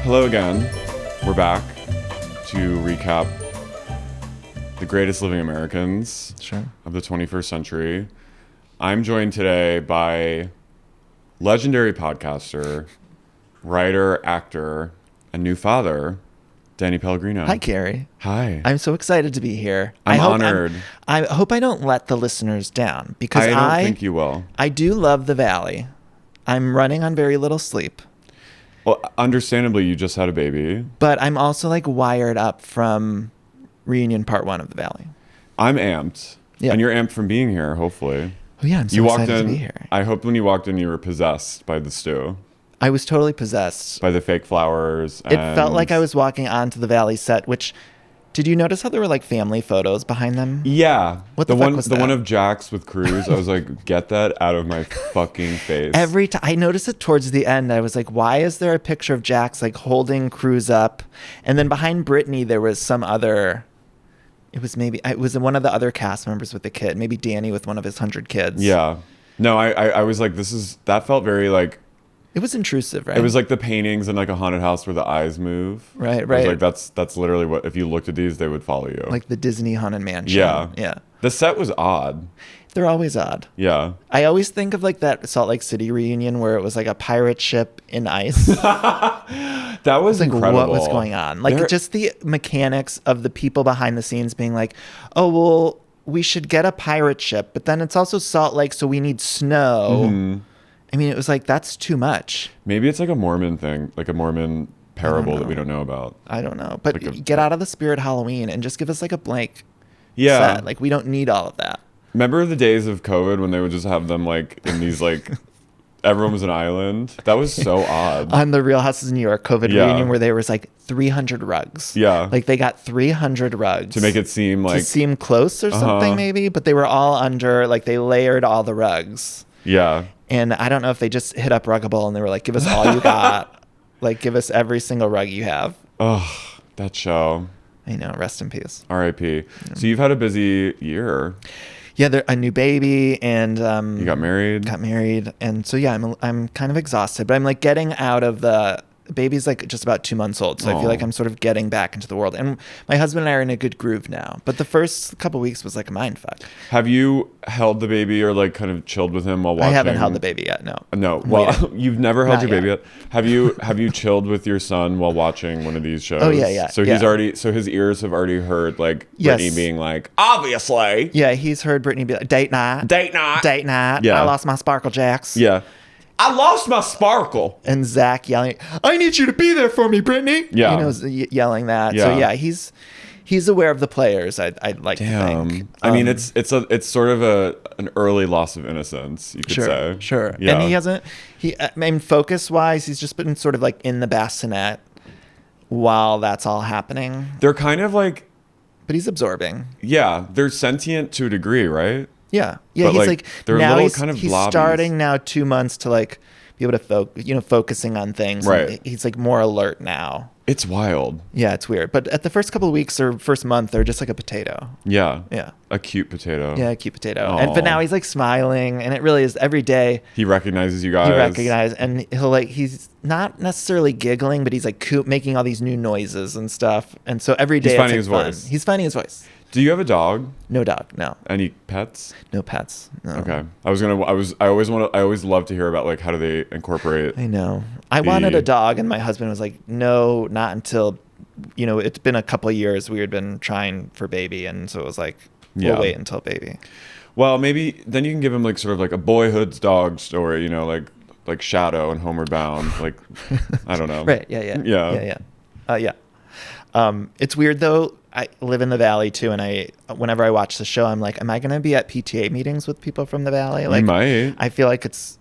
Hello again. We're back to recap the greatest living Americans of the 21st century. I'm joined today by legendary podcaster, writer, actor, and new father, Danny Pellegrino. Hi, Carey. Hi. I'm so excited to be here. I'm honored. I hope I don't let the listeners down because I don't think you will. I do love the Valley. I'm running on very little sleep. Well, understandably, you just had a baby. But I'm also like wired up from reunion part 1 of the Valley. I'm amped. Yeah. And you're amped from being here, hopefully. Oh, yeah. I'm so excited to be here. I hope when you walked in, you were possessed by the stew. I was totally possessed. By the fake flowers. It felt like I was walking onto the Valley set, which... Did you notice how there were like family photos behind them? Yeah. What the fuck was that? The one of Jax with Cruz. I was like, get that out of my fucking face. Every time I noticed it towards the end, I was like, why is there a picture of Jax like holding Cruz up? And then behind Brittany, there was some other... It was one of the other cast members with the kid. Maybe Danny with one of his 100 kids. Yeah. No, I was like, that felt very like... It was intrusive, right? It was like the paintings in like a haunted house where the eyes move. Right. I was like, that's literally what, if you looked at these, they would follow you. Like the Disney Haunted Mansion. Yeah. The set was odd. They're always odd. Yeah. I always think of like that Salt Lake City reunion where it was like a pirate ship in ice. That was like, incredible. What was going on? Like just the mechanics of the people behind the scenes being like, oh, well, we should get a pirate ship, but then it's also Salt Lake, so we need snow. Mm-hmm. I mean, it was like, that's too much. Maybe it's like a Mormon thing, like a Mormon parable that we don't know about. I don't know. But like get out of the spirit Halloween and just give us like a blank set. Like, we don't need all of that. Remember the days of COVID when they would just have them like in these like, everyone was an island? That was so odd. On the Real Houses of New York COVID reunion where there was like 300 rugs. Yeah. Like they got 300 rugs. To make it seem like... To seem close or something maybe. But they were all under, like they layered all the rugs. Yeah. And I don't know if they just hit up Ruggable and they were like, give us all you got. Like, give us every single rug you have. Oh, that show. I know. Rest in peace. R.I.P. Yeah. So you've had a busy year. Yeah, a new baby and... you got married? Got married. And so, yeah, I'm kind of exhausted. But I'm like getting out of the... Baby's like just about 2 months old. So I feel like I'm sort of getting back into the world. And my husband and I are in a good groove now. But the first couple weeks was like a mindfuck. Have you held the baby or like kind of chilled with him while watching? I haven't held the baby yet, no. No. Well, you've never held your baby yet. Have you chilled with your son while watching one of these shows? Oh, yeah. So his ears have already heard like Brittany being like, obviously. Yeah, he's heard Brittany be like, date night. Yeah. I lost my sparkle jacks. Yeah. I lost my sparkle. And Zach yelling, I need you to be there for me, Brittany. Yeah. Yelling that. Yeah. So yeah, he's aware of the players, I'd like to think. I mean, it's sort of an early loss of innocence, you could say. Sure. Yeah. And I mean, focus-wise, he's just been sort of like in the bassinet while that's all happening. They're kind of like... But he's absorbing. Yeah. They're sentient to a degree, right? Yeah. But he's like they're now little kind of he's blobbies. starting now 2 months to like be able to focusing on things. Right. He's like more alert now. It's wild. Yeah, it's weird. But at the first couple of weeks or first month, they're just like a potato. Yeah. Yeah. A cute potato. Yeah, a cute potato. But now he's like smiling, and it really is every day. He recognizes you guys. And he's not necessarily giggling, but he's like making all these new noises and stuff. And so every day he's finding his voice. He's finding his voice. Do you have a dog? No dog. No. Any pets? No pets. No. Okay. I always love to hear about like how do they incorporate. I know. I wanted a dog, and my husband was like, no, not until, it's been a couple of years. We had been trying for baby, and so it was like, we'll wait until baby. Well, maybe then you can give him like sort of like a boyhood's dog story, like Shadow and Homeward Bound, like I don't know. Right. Yeah. It's weird though. I live in the Valley too, and whenever I watch the show, I'm like, am I going to be at PTA meetings with people from the Valley? Like, you might. I feel like it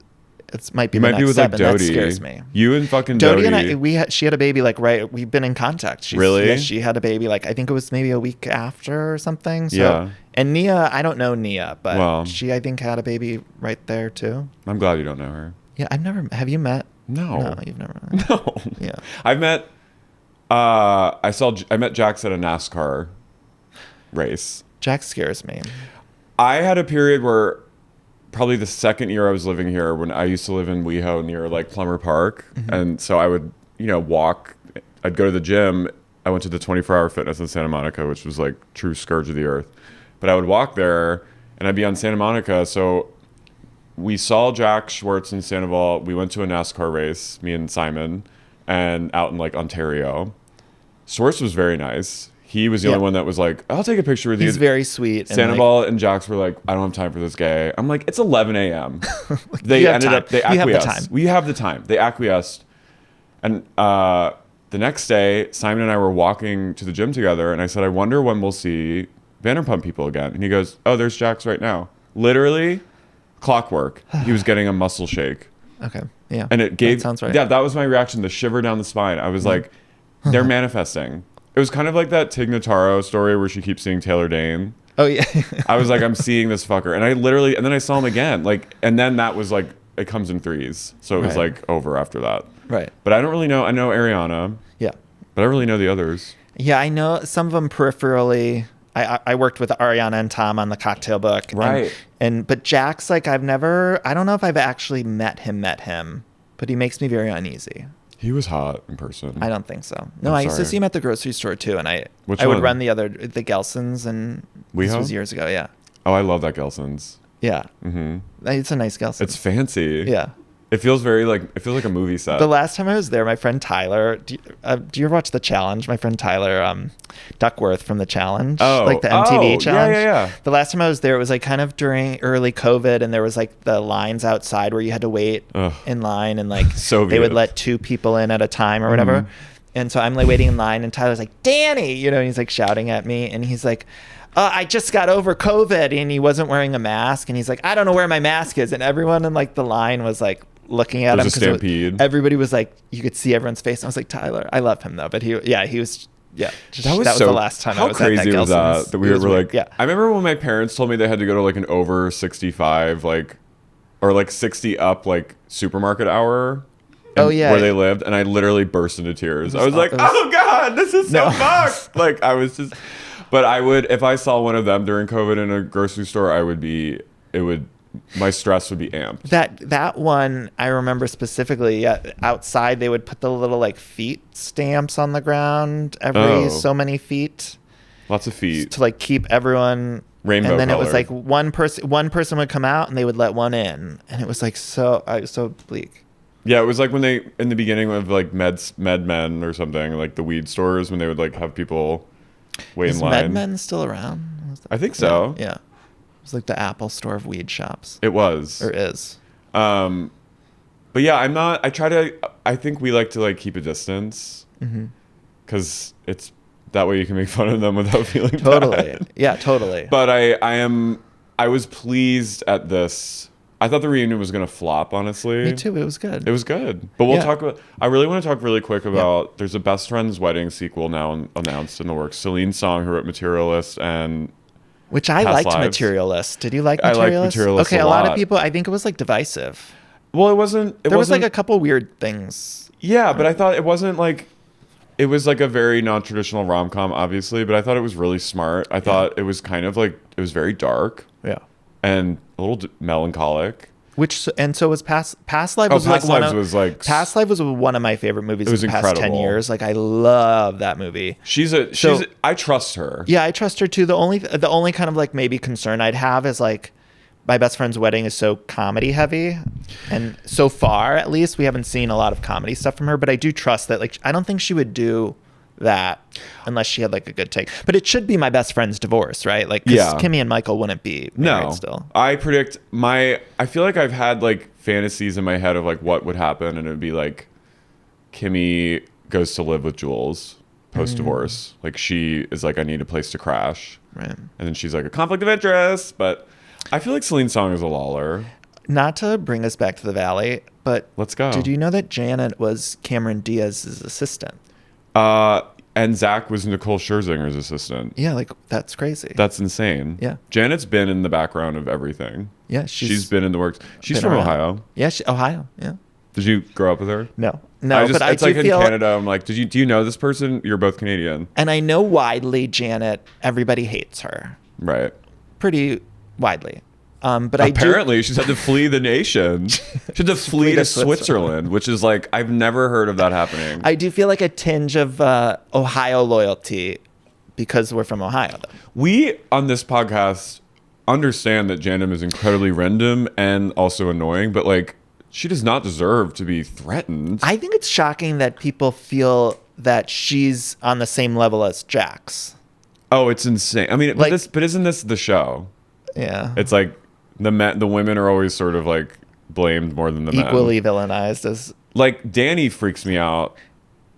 might be. You the might next be with step, like and Doute. That scares me. You and fucking Doute Doute. and she had a baby like we've been in contact. Really? Yeah, she had a baby like I think it was maybe a week after or something. So, yeah. And Nia, I don't know Nia, but she I think had a baby right there too. I'm glad you don't know her. Yeah, have you met? No, you've never. No. Yeah. I've met. I met Jax at a NASCAR race. Jax scares me. I had a period where probably the second year I was living here, when I used to live in WeHo near like Plummer Park, and so I would walk I'd go to the gym. I went to the 24-hour fitness in Santa Monica, which was like true scourge of the earth. But I would walk there and I'd be on Santa Monica. So we saw Jack Schwartz and Sandoval. We went to a NASCAR race, me and Simon, and out in like Ontario. Schwartz was very nice. He was the only one that was like, I'll take a picture with you. He's very sweet. Sandoval and Jax were like, I don't have time for this gay. I'm like, it's 11 a.m. They acquiesced. We have the time. They acquiesced. And the next day, Simon and I were walking to the gym together, and I said, I wonder when we'll see Vanderpump people again. And he goes, oh, there's Jax right now. Literally, clockwork. He was getting a muscle shake. Okay. Yeah. And it gave. That sounds right. Yeah, that was my reaction. The shiver down the spine. I was like, they're manifesting. It was kind of like that Tig Notaro story where she keeps seeing Taylor Dane. Oh yeah. I was like, I'm seeing this fucker, and and then I saw him again. Like, and then that was like, it comes in threes, so it was like over after that. Right. But I don't really know. I know Ariana. Yeah. But I don't really know the others. Yeah, I know some of them peripherally. I worked with Ariana and Tom on the Cocktail Book. Right. But Jack's like, I don't know if I've actually met him, but he makes me very uneasy. He was hot in person. I don't think so. No, I used to see him at the grocery store too, and I would run the Gelson's, and this was years ago. Yeah. Oh, I love that Gelson's. Yeah. Mm-hmm. It's a nice Gelson's. It's fancy. Yeah. It feels like a movie set. The last time I was there, my friend Tyler, do you ever watch The Challenge? My friend Tyler Duckworth from The Challenge, like the MTV Challenge. Yeah. The last time I was there, it was like kind of during early COVID, and there was like the lines outside where you had to wait in line, and like they would let 2 people in at a time or whatever. And so I'm like waiting in line, and Tyler's like, Danny, and he's like shouting at me, and he's like, I just got over COVID, and he wasn't wearing a mask, and he's like, I don't know where my mask is, and everyone in like the line was like looking at him because everybody was like, you could see everyone's face. I was like, Tyler, I love him though, but he was that was the last time I was at that Gelson's. How crazy was that we were like, yeah. I remember when my parents told me they had to go to like an over 65 or like 60 up like supermarket hour where they lived, and I literally burst into tears. I was like, oh god, this is so fucked. Like I was just, but I would, if I saw one of them during COVID in a grocery store, my stress would be amped. That one I remember specifically. Outside they would put the little like feet stamps on the ground every so many feet. Lots of feet to like keep everyone rainbow. And then colored. it was like one person would come out and they would let one in, and it was like so bleak. Yeah, it was like when they in the beginning of like MedMen or something, like the weed stores, when they would like have people wait in line. Is MedMen still around? I think so. Yeah. It was like the Apple store of weed shops. It was. Or is. But yeah, I think we like to like keep a distance. Because it's that way you can make fun of them without feeling bad. Yeah, totally. But I was pleased at this. I thought the reunion was going to flop, honestly. Me too. It was good. It was good. But we'll talk about, I really want to talk really quick about, there's a Best Friends Wedding sequel now announced in the works. Celine Song, who wrote Materialist, and which I liked Lives. Materialist. Did you like Materialist? I liked Materialist a lot of people, I think it was like divisive. Well, it wasn't. There was like a couple weird things. Yeah, but I thought it wasn't like, it was like a very non-traditional rom-com, obviously, but I thought it was really smart. I thought it was kind of like, it was very dark. Yeah. And a little melancholic. So was Past Life was Past like Lives Past Life was one of my favorite movies in the past 10 years. Like I love that movie. I trust her. Yeah, I trust her too. The only kind of like maybe concern I'd have is like my best friend's wedding is so comedy heavy, and so far at least we haven't seen a lot of comedy stuff from her, but I do trust that like I don't think she would do that unless she had like a good take. But it should be my best friend's divorce, right? Like Kimmy and Michael wouldn't be married still. I feel like I've had like fantasies in my head of like what would happen, and it would be like Kimmy goes to live with Jules post divorce. Like she is like, I need a place to crash. Right. And then she's like a conflict of interest, but I feel like Celine Song is a lawler. Not to bring us back to the Valley, but let's go. Did you know that Janet was Cameron Diaz's assistant? And Zach was Nicole Scherzinger's assistant. Yeah, like that's crazy. That's insane. Yeah. Janet's been in the background of everything. Yeah, she's been in the works. She's from Ohio. Yeah, Ohio. Yeah. Did you grow up with her? No. It's like in Canada. I'm like, do you know this person? You're both Canadian. And I know widely Janet. Everybody hates her. Right. Pretty widely. But apparently she's had to flee the nation. She had to flee to Switzerland, which is like, I've never heard of that happening. I do feel like a tinge of Ohio loyalty because we're from Ohio, though. We, on this podcast, understand that Janum is incredibly random and also annoying, but like, she does not deserve to be threatened. I think it's shocking that people feel that she's on the same level as Jax. Oh, it's insane. I mean, like, but isn't this the show? Yeah. It's like the women are always sort of like blamed more than the men. Equally villainized as. Like Danny freaks me out.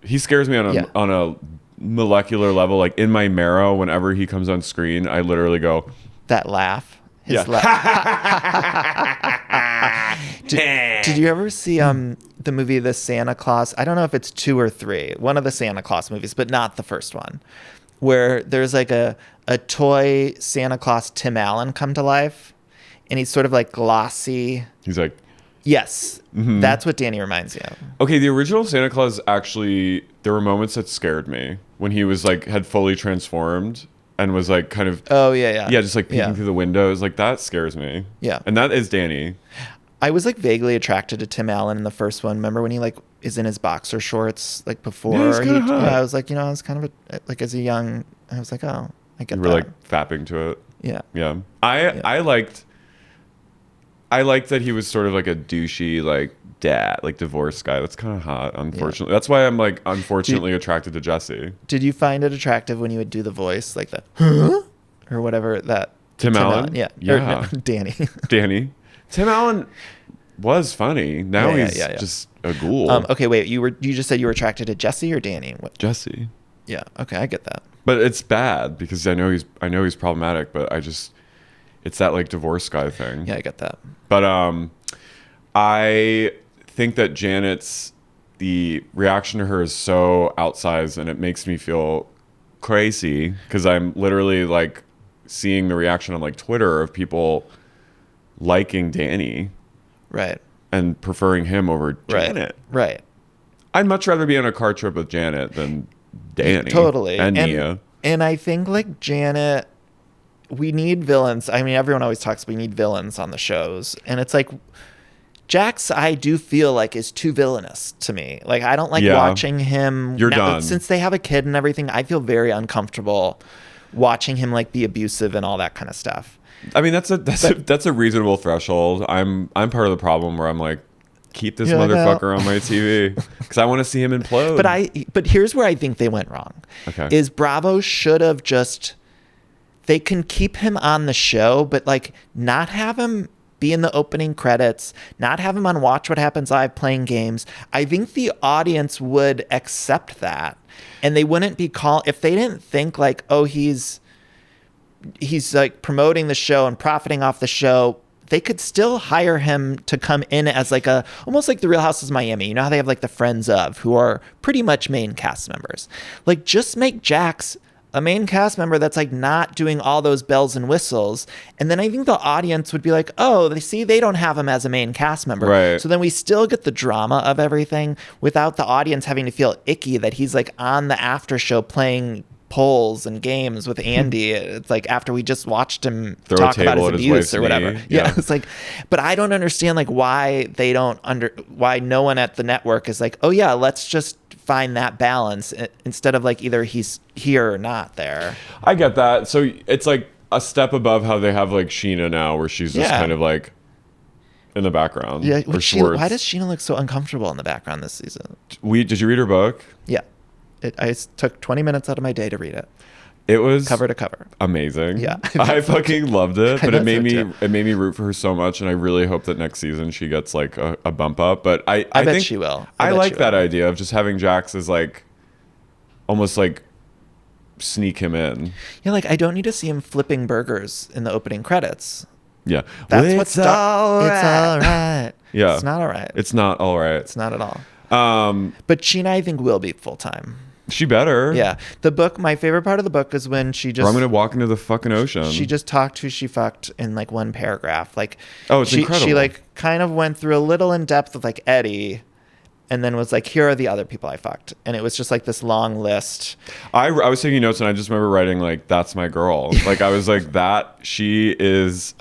He scares me on a molecular level. Like in my marrow, whenever he comes on screen, I literally go. That laugh. His laugh. Did you ever see the movie The Santa Claus? I don't know if it's 2 or 3. One of the Santa Claus movies, but not the first one. Where there's like a toy Santa Claus Tim Allen come to life. And he's sort of like glossy. He's like. Yes. Mm-hmm. That's what Danny reminds me of. Okay, the original Santa Claus actually, there were moments that scared me. When he was like, had fully transformed. And was like kind of just like peeking through the windows, like that scares me. Yeah, and that is Danny. I was like vaguely attracted to Tim Allen in the first one. Remember when he like is in his boxer shorts like before? I was like, I was kind of like as a young, I was like, oh, I get that. You were like fapping to it. Yeah. I liked that he was sort of like a douchey like dad, like divorced guy. That's kind of hot, unfortunately. That's why I'm like unfortunately attracted to Jesse. Did you find it attractive when you would do the voice like the huh? Or whatever that Tim Allen? Yeah. Or, no, Danny. Tim Allen was funny. Now he's just a ghoul. Okay, wait. You just said you were attracted to Jesse or Danny? What? Jesse. Yeah. Okay, I get that. But it's bad because I know he's problematic, but it's that like divorce guy thing. Yeah, I get that. But I think that the reaction to her is so outsized, and it makes me feel crazy because I'm literally like seeing the reaction on like Twitter of people liking Danny, right, and preferring him over Janet. Right. I'd much rather be on a car trip with Janet than Danny. Totally. And Nia. And I think like Janet, we need villains. I mean, everyone always talks we need villains on the shows, and it's like. Jax, I do feel like is too villainous to me. Like I don't like watching him. You're done. Since they have a kid and everything, I feel very uncomfortable watching him like be abusive and all that kind of stuff. I mean, that's a reasonable threshold. I'm part of the problem where I'm like, keep this motherfucker on my TV because I want to see him implode. But here's where I think they went wrong. Okay, is Bravo should have just they can keep him on the show, but like not have him be in the opening credits, not have him on Watch What Happens Live playing games. I think the audience would accept that, and they wouldn't be if they didn't think like, oh, he's like promoting the show and profiting off the show. They could still hire him to come in as like almost like the Real Houses of Miami. You know how they have like the friends of who are pretty much main cast members. Like just make Jax a main cast member that's like not doing all those bells and whistles. And then I think the audience would be like, oh, they don't have him as a main cast member. Right. So then we still get the drama of everything without the audience having to feel icky that he's like on the after show playing polls and games with Andy. It's like after we just watched him talk about his abuse or whatever. Yeah. It's like, but I don't understand like why why no one at the network is like, oh yeah, let's just find that balance instead of like either he's here or not there. I get that. So it's like a step above how they have like Sheena now where she's just kind of like in the background. Yeah. Why does Sheena look so uncomfortable in the background this season? Did you read her book? Yeah. I took 20 minutes out of my day to read it. It was cover to cover. Amazing. Yeah. I fucking loved it. But it made me root for her so much, and I really hope that next season she gets like a bump up. But I bet think she will. I like that idea of just having Jax as like almost like sneak him in. Yeah, like I don't need to see him flipping burgers in the opening credits. Yeah. That's what's all right. It's all right. Yeah. It's not all right. It's not all right. It's not at all. But Sheena, I think, will be full time. She better. Yeah. The book, my favorite part of the book is when she just... Or I'm going to walk into the fucking ocean. She just talked who she fucked in like one paragraph. Like, oh, it's incredible. She like kind of went through a little in depth with like Eddie and then was like, here are the other people I fucked. And it was just like this long list. I was taking notes and I just remember writing like, that's my girl. Like I was like, she is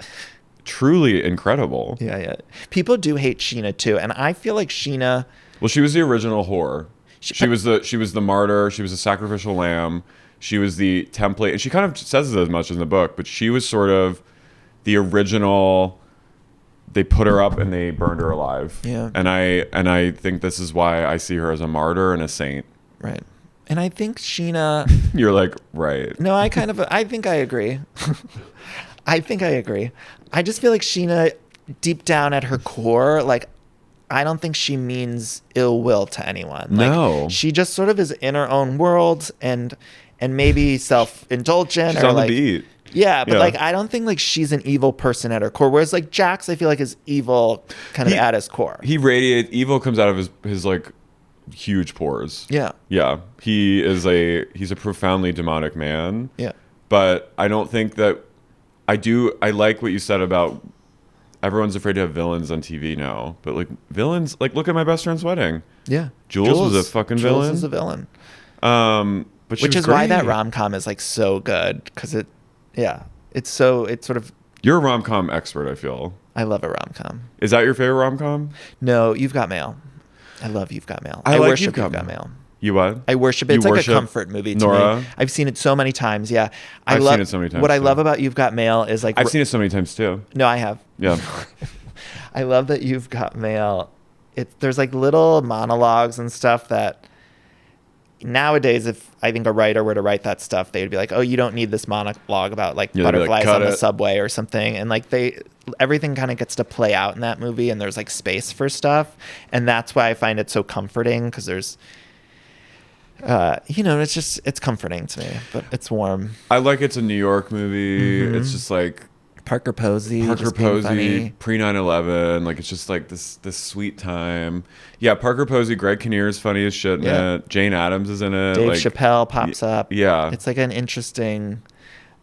truly incredible. Yeah. People do hate Sheena too, and I feel like Sheena. Well, she was the original whore. She was the martyr. She was the sacrificial lamb. She was the template, and she kind of says it as much in the book. But she was sort of the original. They put her up and they burned her alive. Yeah. And I think this is why I see her as a martyr and a saint. Right. And I think Sheena. You're like, right. No, I think I agree. I think I agree. I just feel like Sheena, deep down at her core, like, I don't think she means ill will to anyone. No. Like, she just sort of is in her own world and maybe self-indulgent. She's or on like, the beat. Yeah, but like, I don't think like she's an evil person at her core. Whereas like Jax, I feel like is evil kind of at his core. Evil comes out of his like huge pores. Yeah. Yeah. He's a profoundly demonic man. Yeah. But I don't think that I like what you said about everyone's afraid to have villains on TV now. But like villains, like look at My Best Friend's Wedding. Yeah. Jules was a fucking villain. Jules is a villain. But she which was is why great. that rom-com is like so good, because it's sort of. You're a rom-com expert, I feel. I love a rom-com. Is that your favorite rom-com? No, You've Got Mail. I love You've Got Mail. I like worship You've Got Mail. You what? I worship it. It's like a comfort movie to Nora? me. I've seen it so many times. Yeah, I've seen it so many times. What I too. love about You've Got Mail is like I've seen it so many times too. No, I have. Yeah. I love that You've Got Mail. There's like little monologues and stuff that nowadays, if I think a writer were to write that stuff, they would be like, "Oh, you don't need this monologue about like butterflies on the subway or something." And like everything kind of gets to play out in that movie, and there's like space for stuff, and that's why I find it so comforting, because there's, it's comforting to me, but it's warm. I like it's a New York movie. Mm-hmm. It's just like Parker Posey, pre 9/11, like it's just like this sweet time. Yeah, Parker Posey, Greg Kinnear is funny as shit in it. Jane Addams is in it. Dave like, Chappelle pops up. Yeah, it's like an interesting.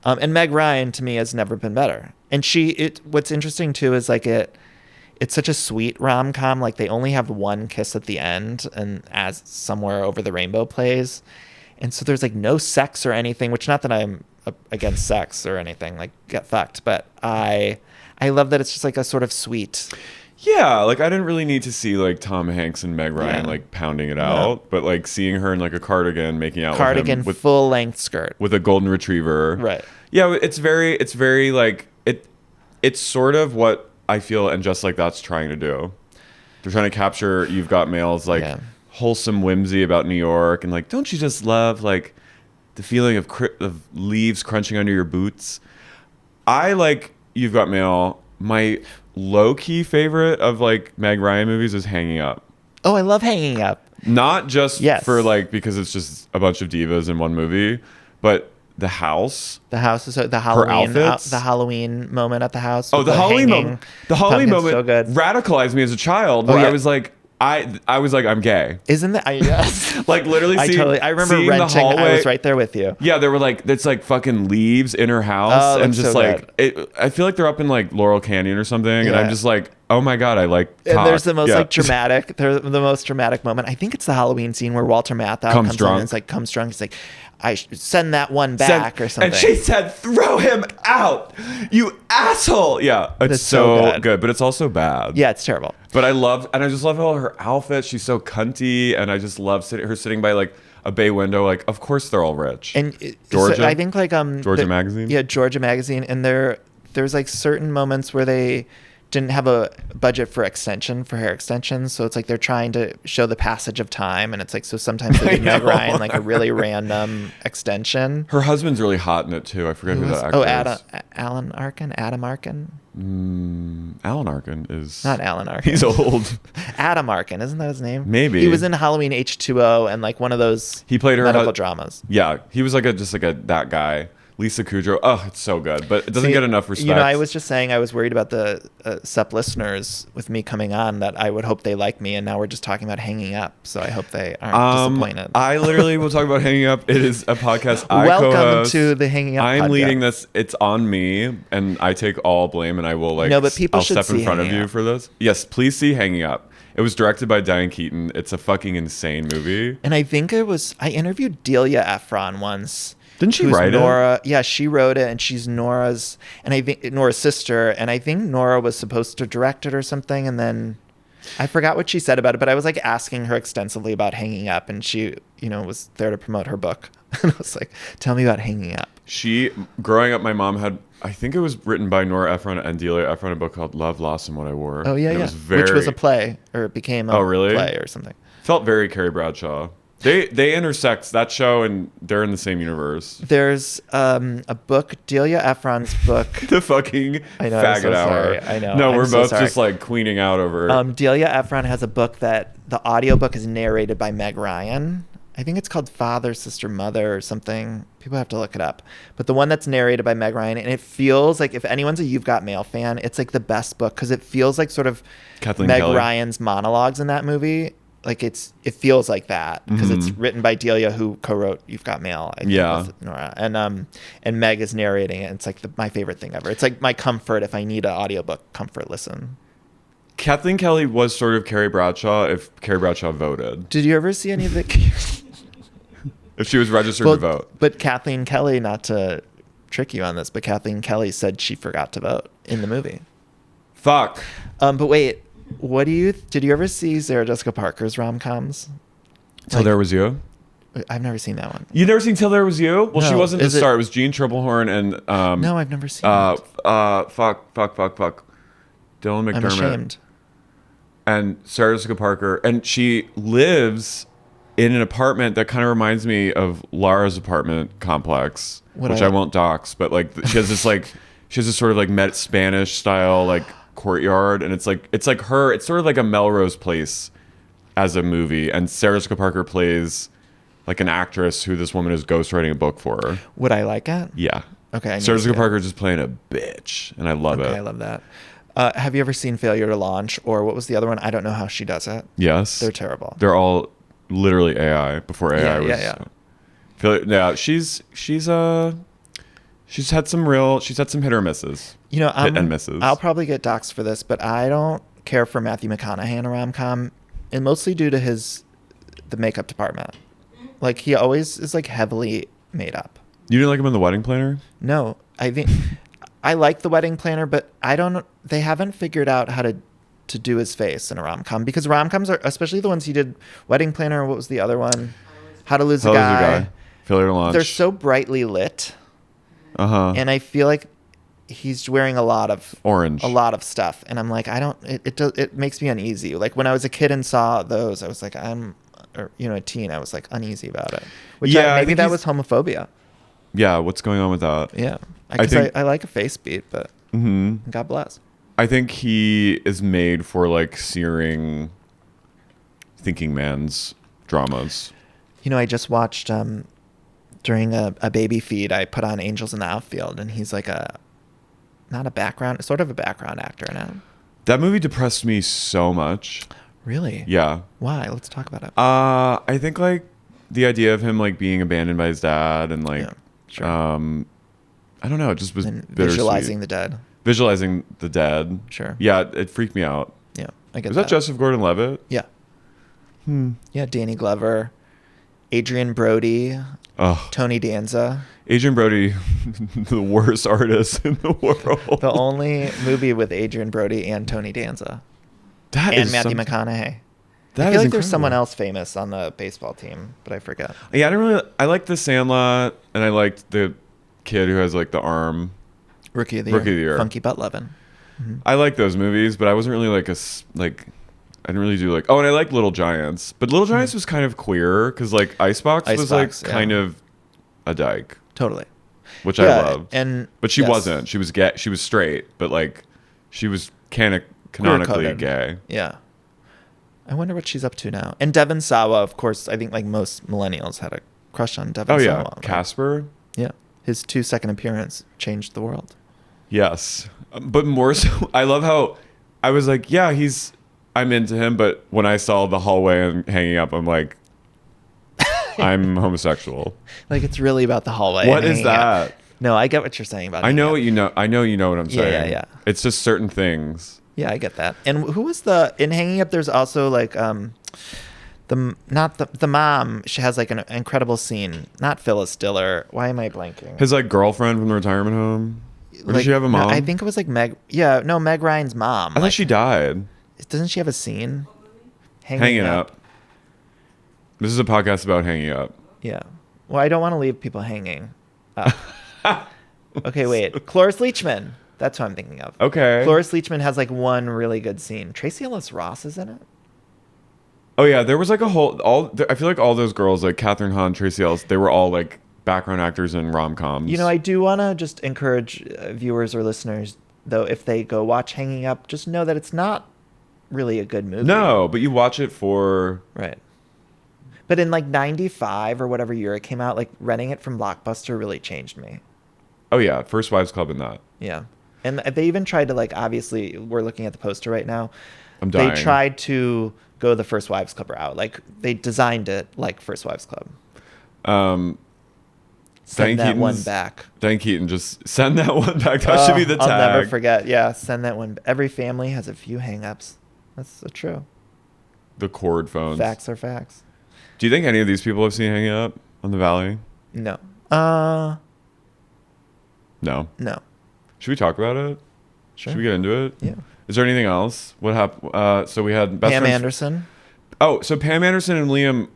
And Meg Ryan to me has never been better. And what's interesting too is like it's such a sweet rom-com. Like they only have one kiss at the end, and as Somewhere Over the Rainbow plays, and so there's like no sex or anything. Which, not that I'm against sex or anything, like get fucked, but I love that it's just like a sort of sweet. Yeah, like I didn't really need to see like Tom Hanks and Meg Ryan like pounding it out, but like seeing her in like a cardigan making out with him with full length skirt with a golden retriever. Right. Yeah, it's very like it's sort of what I feel And Just Like That's trying to do. They're trying to capture You've Got Mail's like wholesome whimsy about New York, and like, don't you just love like the feeling of leaves crunching under your boots? I like You've Got Mail. My low-key favorite of like Meg Ryan movies is Hanging Up. Oh, I love Hanging Up. Not just for like because it's just a bunch of divas in one movie, but the house. The house is the Halloween moment at the house. Oh, the Halloween moment. The Halloween moment so good. Radicalized me as a child. Where I was like, I was like, I'm gay. Isn't that? Yes. Like literally. I remember renting. I was right there with you. Yeah, there were like it's like fucking leaves in her house, and just so like I feel like they're up in like Laurel Canyon or something, and I'm just like, oh my god, I like. And there's the most like dramatic. There's the most dramatic moment. I think it's the Halloween scene where Walter Matthau comes drunk. In and it's like comes drunk. He's like, I should send that one back or something. And she said, throw him out, you asshole. Yeah, it's so good, but it's also bad. Yeah, it's terrible. But I just love all her outfits. She's so cunty, and I just love her sitting by like a bay window. Like, of course they're all rich. And Georgia, so I think like Georgia Magazine. Yeah, Georgia Magazine, and there's like certain moments where they didn't have a budget for hair extensions, so it's like they're trying to show the passage of time, and it's like, so sometimes they give Meg Ryan like a really random extension. Her husband's really hot in it too. I forget who that actor is. Adam Arkin. Alan Arkin is not Alan Arkin. He's old. Adam Arkin, isn't that his name? Maybe. He was in Halloween H2O and like one of those. He played her medical dramas. Yeah, he was like that guy. Lisa Kudrow. Oh, it's so good, but it doesn't get enough respect. You know, I was just saying I was worried about the SEP listeners with me coming on, that I would hope they like me, and now we're just talking about Hanging Up, so I hope they aren't disappointed. I literally will talk about Hanging Up. It is a podcast I Welcome co-host. to the Hanging Up podcast. I'm leading this. It's on me, and I take all blame, and I will like. No, but people I'll should step in see front Hanging of you Up. for this. Yes, please see Hanging Up. It was directed by Diane Keaton. It's a fucking insane movie. And I think I interviewed Delia Ephron once. Didn't she write it? Yeah, she wrote it, and she's Nora's sister, and I think Nora was supposed to direct it or something, and then I forgot what she said about it, but I was like asking her extensively about Hanging Up, and she, was there to promote her book. And I was like, tell me about Hanging Up. Growing up, my mom had, I think it was written by Nora Ephron and Delia Ephron, a book called Love, Lost, and What I Wore. Oh, yeah, and yeah. Which was a play, or it became a play or something. Felt very Carrie Bradshaw. They intersect, that show, and they're in the same universe. There's a book, Delia Ephron's book. The fucking faggot hour. I know. No, we're both just like queening out over it. Delia Ephron has a book that the audiobook is narrated by Meg Ryan. I think it's called Father, Sister, Mother or something. People have to look it up. But the one that's narrated by Meg Ryan, and it feels like if anyone's a You've Got Mail fan, it's like the best book because it feels like sort of Kathleen Meg Kelly. Ryan's monologues in that movie. Like it feels like that because it's written by Delia, who co-wrote You've Got Mail. I think with Nora, and Meg is narrating it. It's like my favorite thing ever. It's like my comfort if I need an audiobook comfort listen. Kathleen Kelly was sort of Carrie Bradshaw if Carrie Bradshaw voted. Did you ever see any of the? If she was registered to vote. But Kathleen Kelly, not to trick you on this, but Kathleen Kelly said she forgot to vote in the movie. Fuck. But wait. Did you ever see Sarah Jessica Parker's rom-coms? Till There Was You? I've never seen that one. You've never seen Till There Was You? Well, No. she wasn't the star. It was Jean Triplehorn and No, I've never seen it. fuck. Dylan McDermott. I'm ashamed. And Sarah Jessica Parker, and she lives in an apartment that kind of reminds me of Lara's apartment complex, which I won't dox, but like she has this sort of like Spanish style like courtyard, and it's sort of like a Melrose Place as a movie, and Sarah Jessica Parker plays like an actress who this woman is ghostwriting a book for. Would I like it? Yeah. Okay. Sarah Jessica Parker just playing a bitch, and I love it. I love that. Have you ever seen Failure to Launch, or what was the other one? I don't know how she does it. Yes. They're terrible. They're all literally AI before AI was. Yeah. She's had some hit or misses. Hit and misses. I'll probably get doxxed for this, but I don't care for Matthew McConaughey in a rom-com, and mostly due to the makeup department. Like he always is like heavily made up. You didn't like him in The Wedding Planner? No, I think I like The Wedding Planner, but they haven't figured out how to do his face in a rom-com, because rom-coms are, especially the ones he did, Wedding Planner, what was the other one? How to Lose a Guy. Failure to Launch. They're so brightly lit. And I feel like he's wearing a lot of stuff, and I'm like, it makes me uneasy. Like when I was a kid and saw those, I was like, a teen, I was like uneasy about it. Which maybe that was homophobia. Yeah, what's going on with that? Yeah, because I like a face beat, but God bless. I think he is made for like searing thinking man's dramas. I just watched during a baby feed, I put on Angels in the Outfield, and he's like sort of a background actor now. That movie depressed me so much. Really? Yeah. Why? Let's talk about it. I think like the idea of him like being abandoned by his dad and like, sure. I don't know, it just was visualizing the dead. Visualizing the dead. Sure. Yeah, it freaked me out. Yeah, I get Was that. that Joseph Gordon-Levitt? Yeah. Yeah, Danny Glover, Adrian Brody, Tony Danza. Adrian Brody, the worst artist in the world. The only movie with Adrian Brody and Tony Danza. And Matthew McConaughey. I feel like there's someone else famous on the baseball team, but I forget. Yeah, I liked The Sandlot, and I liked the kid who has like the arm. Rookie of the Year. Funky Butt Lovin'. Mm-hmm. I like those movies, but I wasn't really like I didn't really do like, and I like Little Giants, but Little Giants was kind of queer because like Icebox was like kind of a dyke. Totally. Which I loved. But she yes. wasn't. She was gay. She was straight, but like she was canonically gay. Yeah. I wonder what she's up to now. And Devon Sawa, of course, I think like most millennials had a crush on Devon Sawa. Oh yeah, Casper. Yeah. His 2-second appearance changed the world. Yes. But more so, I love how I was like, yeah, I'm into him, but when I saw the hallway and hanging up, I'm like, I'm homosexual. Like it's really about the hallway. What is that? No, I get what you're saying about it. I know what you know. I know you know what I'm saying. Yeah. It's just certain things. Yeah, I get that. And who was in Hanging Up? There's also like the mom. She has like an incredible scene. Not Phyllis Diller. Why am I blanking? His like girlfriend from the retirement home. Or did she have a mom? No, I think it was like Meg. Yeah, no, Meg Ryan's mom. I thought she died. Doesn't she have a scene? Hanging up. This is a podcast about hanging up. Yeah. Well, I don't want to leave people hanging up. Okay, wait. Cloris Leachman. That's who I'm thinking of. Okay. Cloris Leachman has like one really good scene. Tracy Ellis Ross is in it. Oh yeah, there was like a whole I feel like all those girls like Catherine Hahn, Tracy Ellis, they were all like background actors in rom-coms. You know, I do want to just encourage viewers or listeners, though, if they go watch Hanging Up, just know that it's not really a good movie. No, but you watch it for... Right. But in like 95 or whatever year it came out, like renting it from Blockbuster really changed me. Oh yeah, First Wives Club in that. Yeah. And they even tried to like, obviously, we're looking at the poster right now. I'm dying. They tried to go the First Wives Club route. Like they designed it like First Wives Club. Send that one back. Dan Keaton, just send that one back. That should be the tag. I'll never forget. Yeah, send that one. Every family has a few hang-ups. That's so true. The cord phones. Facts are facts. Do you think any of these people have seen Hanging Up on the Valley? No. No. No. Should we talk about it? Sure. Should we get into it? Yeah. Is there anything else? What happened? So we had Pam Anderson. Oh, so Pam Anderson and Liam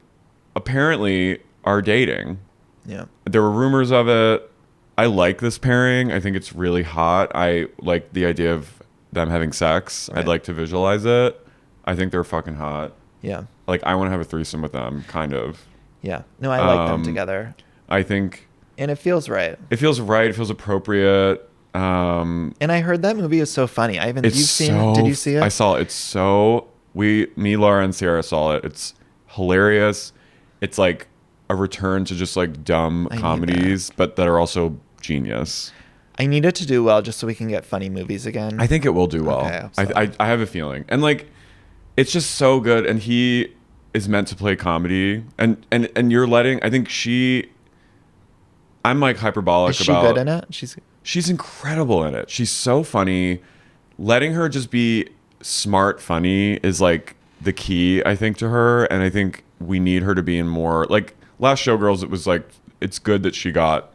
apparently are dating. Yeah. There were rumors of it. I like this pairing. I think it's really hot. I like the idea of them having sex. Right. I'd like to visualize it. I think they're fucking hot. Yeah. Like, I want to have a threesome with them, kind of. Yeah. No, I like them together. I think... And it feels right. It feels right. It feels appropriate. And I heard that movie is so funny. I haven't... You've seen it? Did you see it? I saw it. It's so... Me, Laura, and Sierra saw it. It's hilarious. It's like a return to just like dumb comedies, but that are also genius. I need it to do well just so we can get funny movies again. I think it will do well. Okay, I have a feeling. And like, it's just so good. And he is meant to play comedy. And you're letting... I think I'm like hyperbolic about... Is she good in it? She's incredible in it. She's so funny. Letting her just be smart funny is like the key, I think, to her. And I think we need her to be in more... Like, last Showgirls, it was like, it's good that she got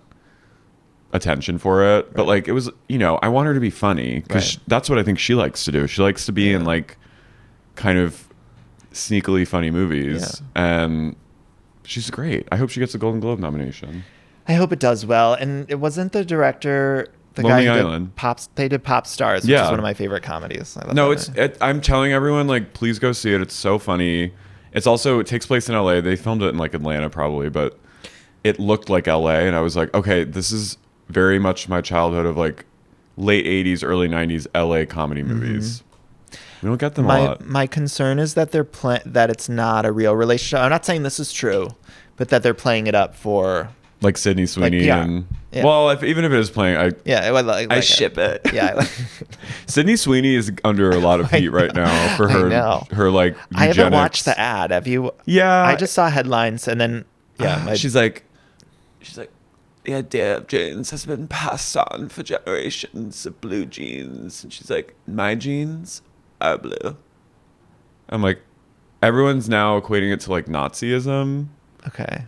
attention for it. Right. But like, it was, you know, I want her to be funny because that's what I think she likes to do. She likes to be in like kind of sneakily funny movies. Yeah. And she's great. I hope she gets a Golden Globe nomination. I hope it does well. And it wasn't the director... The Lonely guy Island. They did Pop Stars, which is one of my favorite comedies. I'm telling everyone, like, please go see it. It's so funny. It's also, it takes place in LA. They filmed it in like Atlanta probably, but it looked like LA. And I was like, okay, this is very much my childhood of like late 80s, early 90s LA comedy movies. We don't get them a lot. My concern is that that it's not a real relationship. I'm not saying this is true, but that they're playing it up for... Like Sydney Sweeney and... Yeah. Well, even if it is playing, I ship it. Yeah. Sydney Sweeney is under a lot of heat right now for her like eugenics. I haven't watched the ad. Have you? Yeah. I just saw headlines and then she's like the idea of jeans has been passed on for generations of blue jeans, and she's like, my jeans are blue. I'm like, everyone's now equating it to like Nazism. Okay.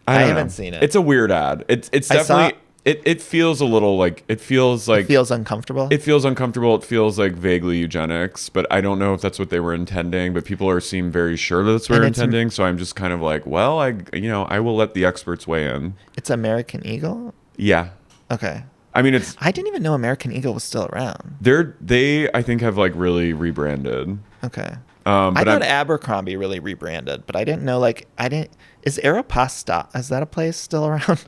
I haven't seen it. It's a weird ad. It's definitely it feels a little like it feels uncomfortable. It feels uncomfortable. It feels like vaguely eugenics, but I don't know if that's what they were intending. But people seem very sure that that's what they're intending. So I'm just kind of like, well, I will let the experts weigh in. It's American Eagle? Yeah. Okay. I mean, I didn't even know American Eagle was still around. They I think have like really rebranded. Okay. I thought Abercrombie really rebranded, but I didn't know is Aeropostale, is that a place still around?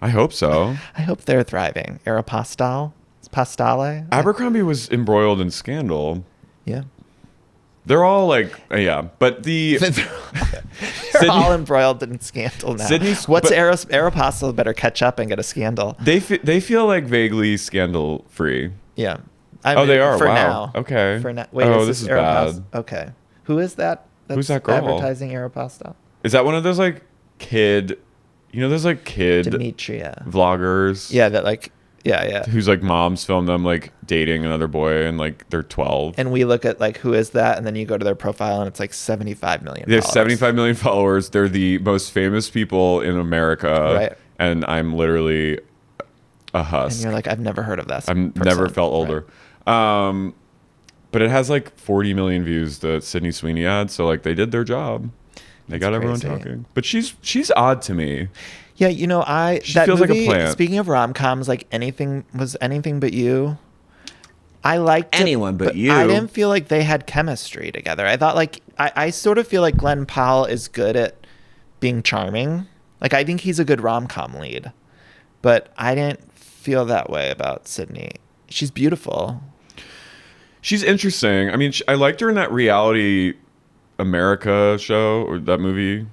I hope so. I hope they're thriving. Aeropostale? Pastale? Abercrombie was embroiled in scandal. Yeah. They're all like, but they're all embroiled in scandal now. Aeropostale better catch up and get a scandal. They feel like vaguely scandal free. Yeah. They are. For wow. now. Okay. For now. Wait, this is bad. Okay. Who is that? Who's that girl? Advertising Aeropostale. Is that one of those like kid? You know, those like kid Demetria vloggers. Yeah, that like Yeah. Whose like moms film them like dating another boy and like they're 12. And we look at like, who is that? And then you go to their profile and it's like 75 million They have followers. 75 million followers. They're the most famous people in America. Right. And I'm literally a husk. And you're like, I've never heard of that. I've never felt older. Right. But it has like 40 million views, the Sydney Sweeney ad. So like they did their job. They got everyone talking. But she's odd to me. Yeah, you know, she feels movie, like a plant. Speaking of rom-coms, like anything but you. I liked anyone but you. I didn't feel like they had chemistry together. I thought like I sort of feel like Glenn Powell is good at being charming. Like I think he's a good rom-com lead. But I didn't feel that way about Sydney. She's beautiful. She's interesting. I mean, I liked her in that Reality America show, or that movie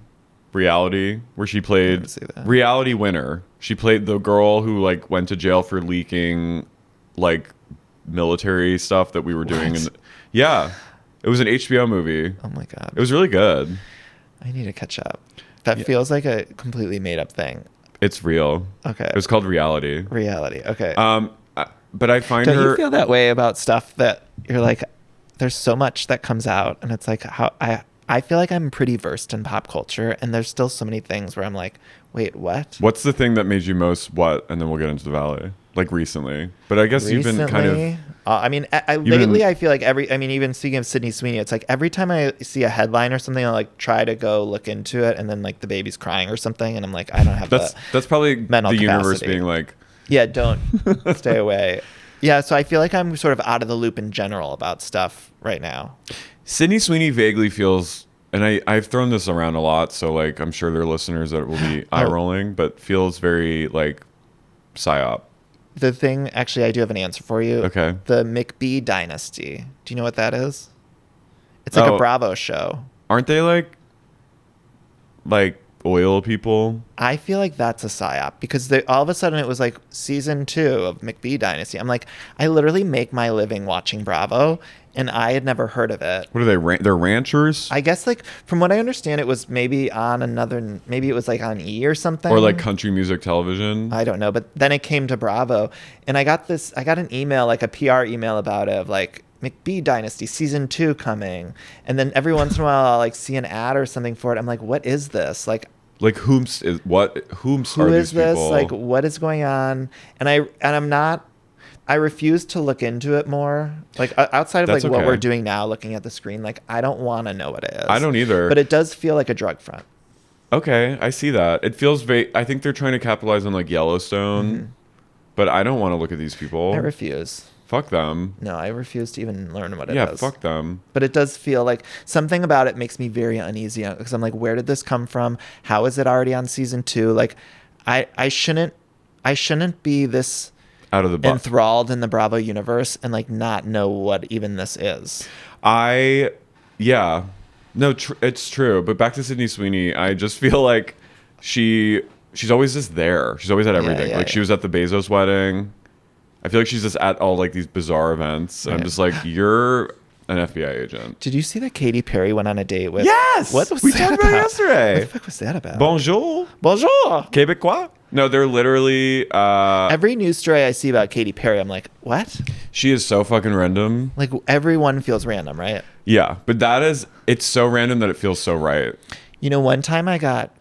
Reality, where she played Reality Winner. She played the girl who like went to jail for leaking like military stuff that we were doing. Yeah, it was an HBO movie. Oh my God, it was really good. I need to catch up. That feels like a completely made up thing. It's real. Okay, it was called Reality. Reality. Okay. But I find Don't her. You feel that way about stuff that you're like, there's so much that comes out, and it's like how I feel like I'm pretty versed in pop culture, and there's still so many things where I'm like, wait, what? What's the thing that made you most what? And then we'll get into the Valley. Like recently. But I guess you've been kind of... I mean, lately I feel like even speaking of Sydney Sweeney, it's like every time I see a headline or something, I'll like try to go look into it, and then like the baby's crying or something, and I'm like, I don't have that's probably mental the capacity. Universe being like... Yeah, don't stay away. Yeah, so I feel like I'm sort of out of the loop in general about stuff right now. Sydney Sweeney vaguely feels... And I've thrown this around a lot, so like I'm sure there are listeners that will be eye rolling, but feels very like psyop. The thing, actually, I do have an answer for you. Okay. The McBee Dynasty. Do you know what that is? It's like a Bravo show. Aren't they like oil people? I feel like that's a psyop because all of a sudden it was like season 2 of McBee Dynasty. I'm like, I literally make my living watching Bravo, and I had never heard of it. What are they? They're ranchers? I guess like from what I understand, it was maybe on maybe it was like on E or something. Or like country music television. I don't know. But then it came to Bravo, and I got an email, like a PR email about it of like, McBee Dynasty season 2 coming, and then every once in a while I'll like see an ad or something for it. I'm like, what is this? Like whom's are these this people? Like what is going on? I refuse to look into it more. Like outside of what we're doing now, looking at the screen, like I don't want to know what it is. I don't either. But it does feel like a drug front. Okay, I see that. It feels I think they're trying to capitalize on like Yellowstone, but I don't want to look at these people. I refuse. Fuck them. No, I refuse to even learn what it is. Yeah, fuck them. But it does feel like something about it makes me very uneasy because I'm like, where did this come from? How is it already on season 2? Like, I shouldn't be this out of the box, enthralled in the Bravo universe and like not know what even this is. It's true. But back to Sydney Sweeney, I just feel like she's always just there. She's always at everything. She was at the Bezos wedding. I feel like she's just at all like these bizarre events. And I'm just like, you're an FBI agent. Did you see that Katy Perry went on a date with? Yes! What was we that talked about yesterday. What the fuck was that about? Bonjour. Bonjour. Québécois. No, they're literally... every news story I see about Katy Perry, I'm like, what? She is so fucking random. Like, everyone feels random, right? Yeah, but it's so random that it feels so right. You know, one time I got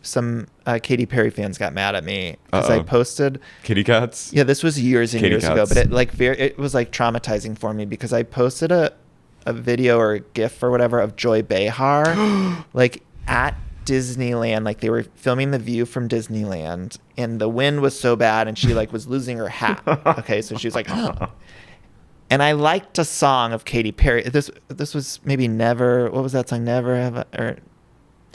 some Katy Perry fans got mad at me because I posted kitty cats. Yeah, this was years and years ago, but it was like traumatizing for me because I posted a video or a GIF or whatever of Joy Behar like at Disneyland, like they were filming The View from Disneyland, and the wind was so bad, and she like was losing her hat. Okay, so she was like, and I liked a song of Katy Perry. This was maybe Never. What was that song? Never Have or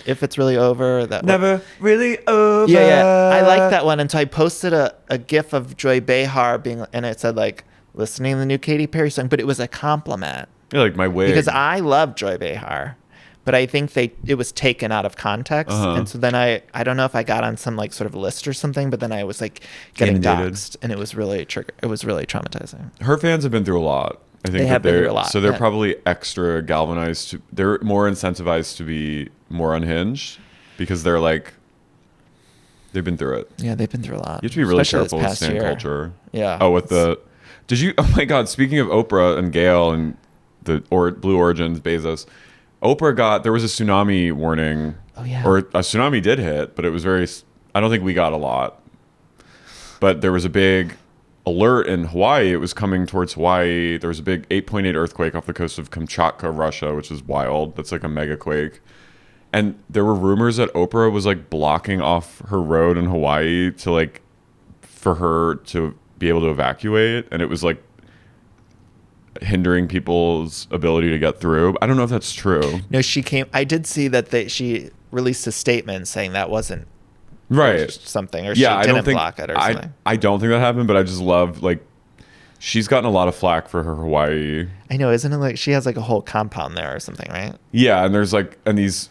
If It's Really Over. That Never one. Really Over. Yeah. I like that one, and so I posted a GIF of Joy Behar and it said like listening to the new Katy Perry song, but it was a compliment. You're like my wig. Because I love Joy Behar. But I think it was taken out of context. And so then I don't know if I got on some like sort of list or something, but then I was like getting doxxed, and it was really traumatizing. Her fans have been through a lot. I think they have been through a lot. So they're probably extra galvanized. They're more incentivized to be more unhinged because they're like, They've been through it. Yeah, they've been through a lot. You have to be really Especially careful with this past stan year. culture. Yeah. Oh, oh my God, speaking of Oprah and Gayle and Blue Origins, Bezos, there was a tsunami warning. Oh, yeah. Or a tsunami did hit, but it was I don't think we got a lot. But there was a big alert in Hawaii. It was coming towards Hawaii. There was a big 8.8 earthquake off the coast of Kamchatka, Russia, which is wild. That's like a mega quake. And there were rumors that Oprah was like blocking off her road in Hawaii to like for her to be able to evacuate, and it was like hindering people's ability to get through. I don't know if that's true. No, I did see that she released a statement saying that wasn't right something, or she didn't block it or something. I don't think that happened, but I just love like she's gotten a lot of flack for her Hawaii. I know, isn't it like she has like a whole compound there or something, right? Yeah, and there's these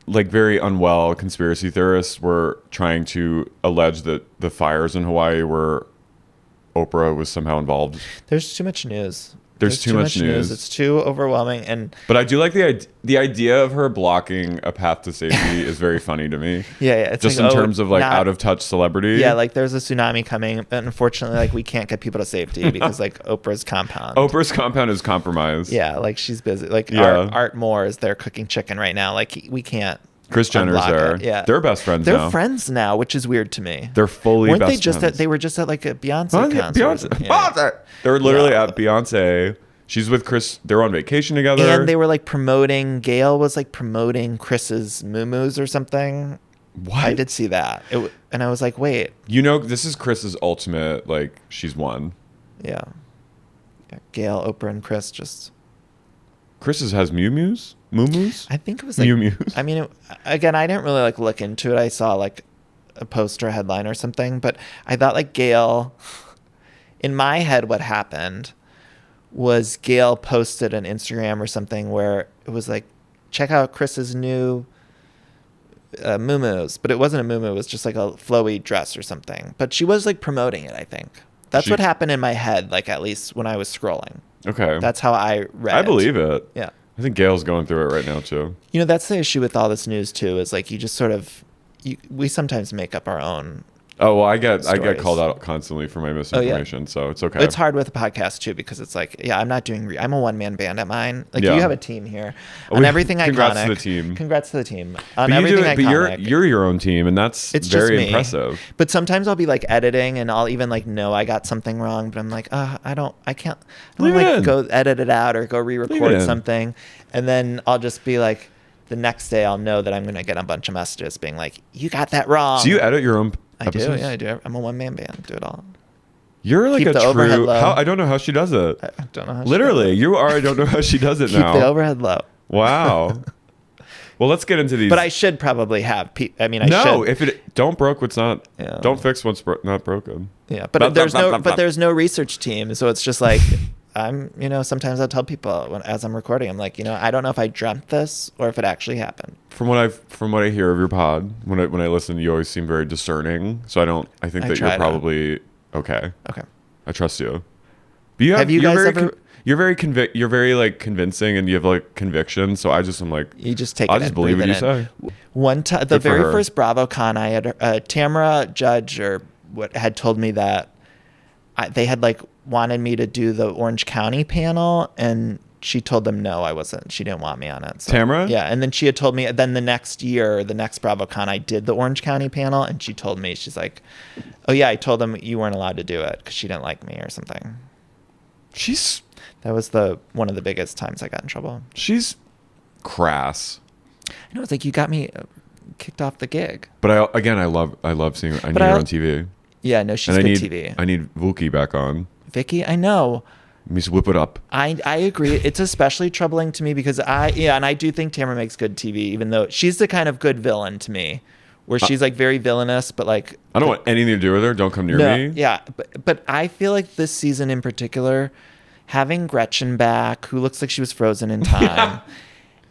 like very unwell conspiracy theorists were trying to allege that the fires in Hawaii were Oprah was somehow involved. There's too much news. There's too much news. It's too overwhelming. But I do like the idea of her blocking a path to safety is very funny to me. Yeah. It's just like, in terms of like out of touch celebrity. Yeah, like there's a tsunami coming, but unfortunately, like we can't get people to safety because like Oprah's compound is compromised. Yeah, like she's busy. Like Art Moore is there cooking chicken right now. Like we can't. Kris Jenner's there. Yeah, they're best friends now. They're friends now, which is weird to me. They're fully Weren't best they just friends. They were just at like a Beyonce concert. Beyonce. They were literally at Beyonce. She's with Chris. They were on vacation together. And they were like Gayle was like promoting Chris's moo-moos or something. What? I did see that. And I was like, wait. This is Chris's ultimate, like, she's won. Yeah. Gayle, Oprah, and Chris just... Chris's has moo-moos? Moo-moos? I think it was like... Mew-mews. I mean, again, I didn't really like look into it. I saw like a poster, headline or something. But I thought like Gayle... In my head, what happened was Gayle posted an Instagram or something where it was like, check out Chris's new moo-moos. But it wasn't a moo-moo. It was just like a flowy dress or something. But she was like promoting it, I think. That's what happened in my head, like at least when I was scrolling. Okay. That's how I read it. I believe it. Yeah. I think Gayle's going through it right now, too. You know, that's the issue with all this news, too, is like you just sort of... we sometimes make up our own... Oh, well, I get called out constantly for my misinformation, so it's okay. It's hard with a podcast too because it's like, I'm not doing. I'm a one-man band at mine. Like you have a team here on everything iconic. Congrats to the team. Congrats to the team on everything iconic. But you're your own team, and that's very impressive. But sometimes I'll be like editing, and I'll even like know I got something wrong, but I'm like, I can't like go edit it out or go re-record something, and then I'll just be like. The next day, I'll know that I'm going to get a bunch of messages being like, "You got that wrong." So you edit your own episodes? I do. Yeah, I do. I'm a one-man band. Do it all. You're like Keep a the overhead true. low. I don't know how she does it. I don't know how. Literally, you are. I don't know how she does it now. Keep the overhead low. Wow. Well, let's get into these. But I should probably have. I mean, I should. No, if it don't broke what's not. Yeah. Don't fix what's not broken. Yeah, but there's no research team, so it's just like. Sometimes I'll tell people as I'm recording, I'm like, I don't know if I dreamt this or if it actually happened. From what I hear of your pod, when I listen, you always seem very discerning. So I think that you're probably okay. Okay. I trust you. But you're very like convincing and you have like conviction. So I'm like, you just take I'll just believe what you say. One time, the very first BravoCon, I had Tamara Judge had told me that they had like wanted me to do the Orange County panel, and she told them no, I wasn't. She didn't want me on it. So, Tamara? Yeah, and then she had told me. Then the next year, the next BravoCon, I did the Orange County panel, and she told me, she's like, "Oh yeah, I told them you weren't allowed to do it because she didn't like me or something." That was one of the biggest times I got in trouble. She's crass. I know, it's like you got me kicked off the gig. But I love seeing her. I need her on TV. Yeah, no, she's good TV. I need Vuki back on. Vicky, I know. Let me just whip it up. I agree. It's especially troubling to me because and I do think Tamara makes good TV, even though she's the kind of good villain to me, where she's like very villainous, but like I don't want anything to do with her. Don't come near me. Yeah, but I feel like this season in particular, having Gretchen back, who looks like she was frozen in time,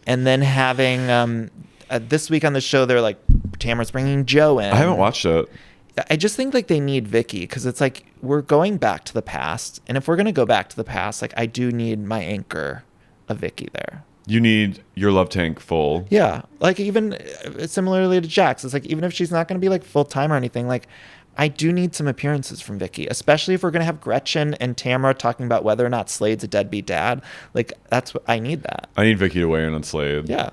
and then having this week on the show, they're like Tamara's bringing Joe in. I haven't watched it. I just think like they need Vicky because it's like we're going back to the past, and if we're gonna go back to the past, like I do need my anchor of Vicky there. You need your love tank full. Yeah. Like even similarly to Jax, it's like, even if she's not going to be like full time or anything, like I do need some appearances from Vicky, especially if we're going to have Gretchen and Tamara talking about whether or not Slade's a deadbeat dad. Like that's what I need that. I need Vicky to weigh in on Slade. Yeah.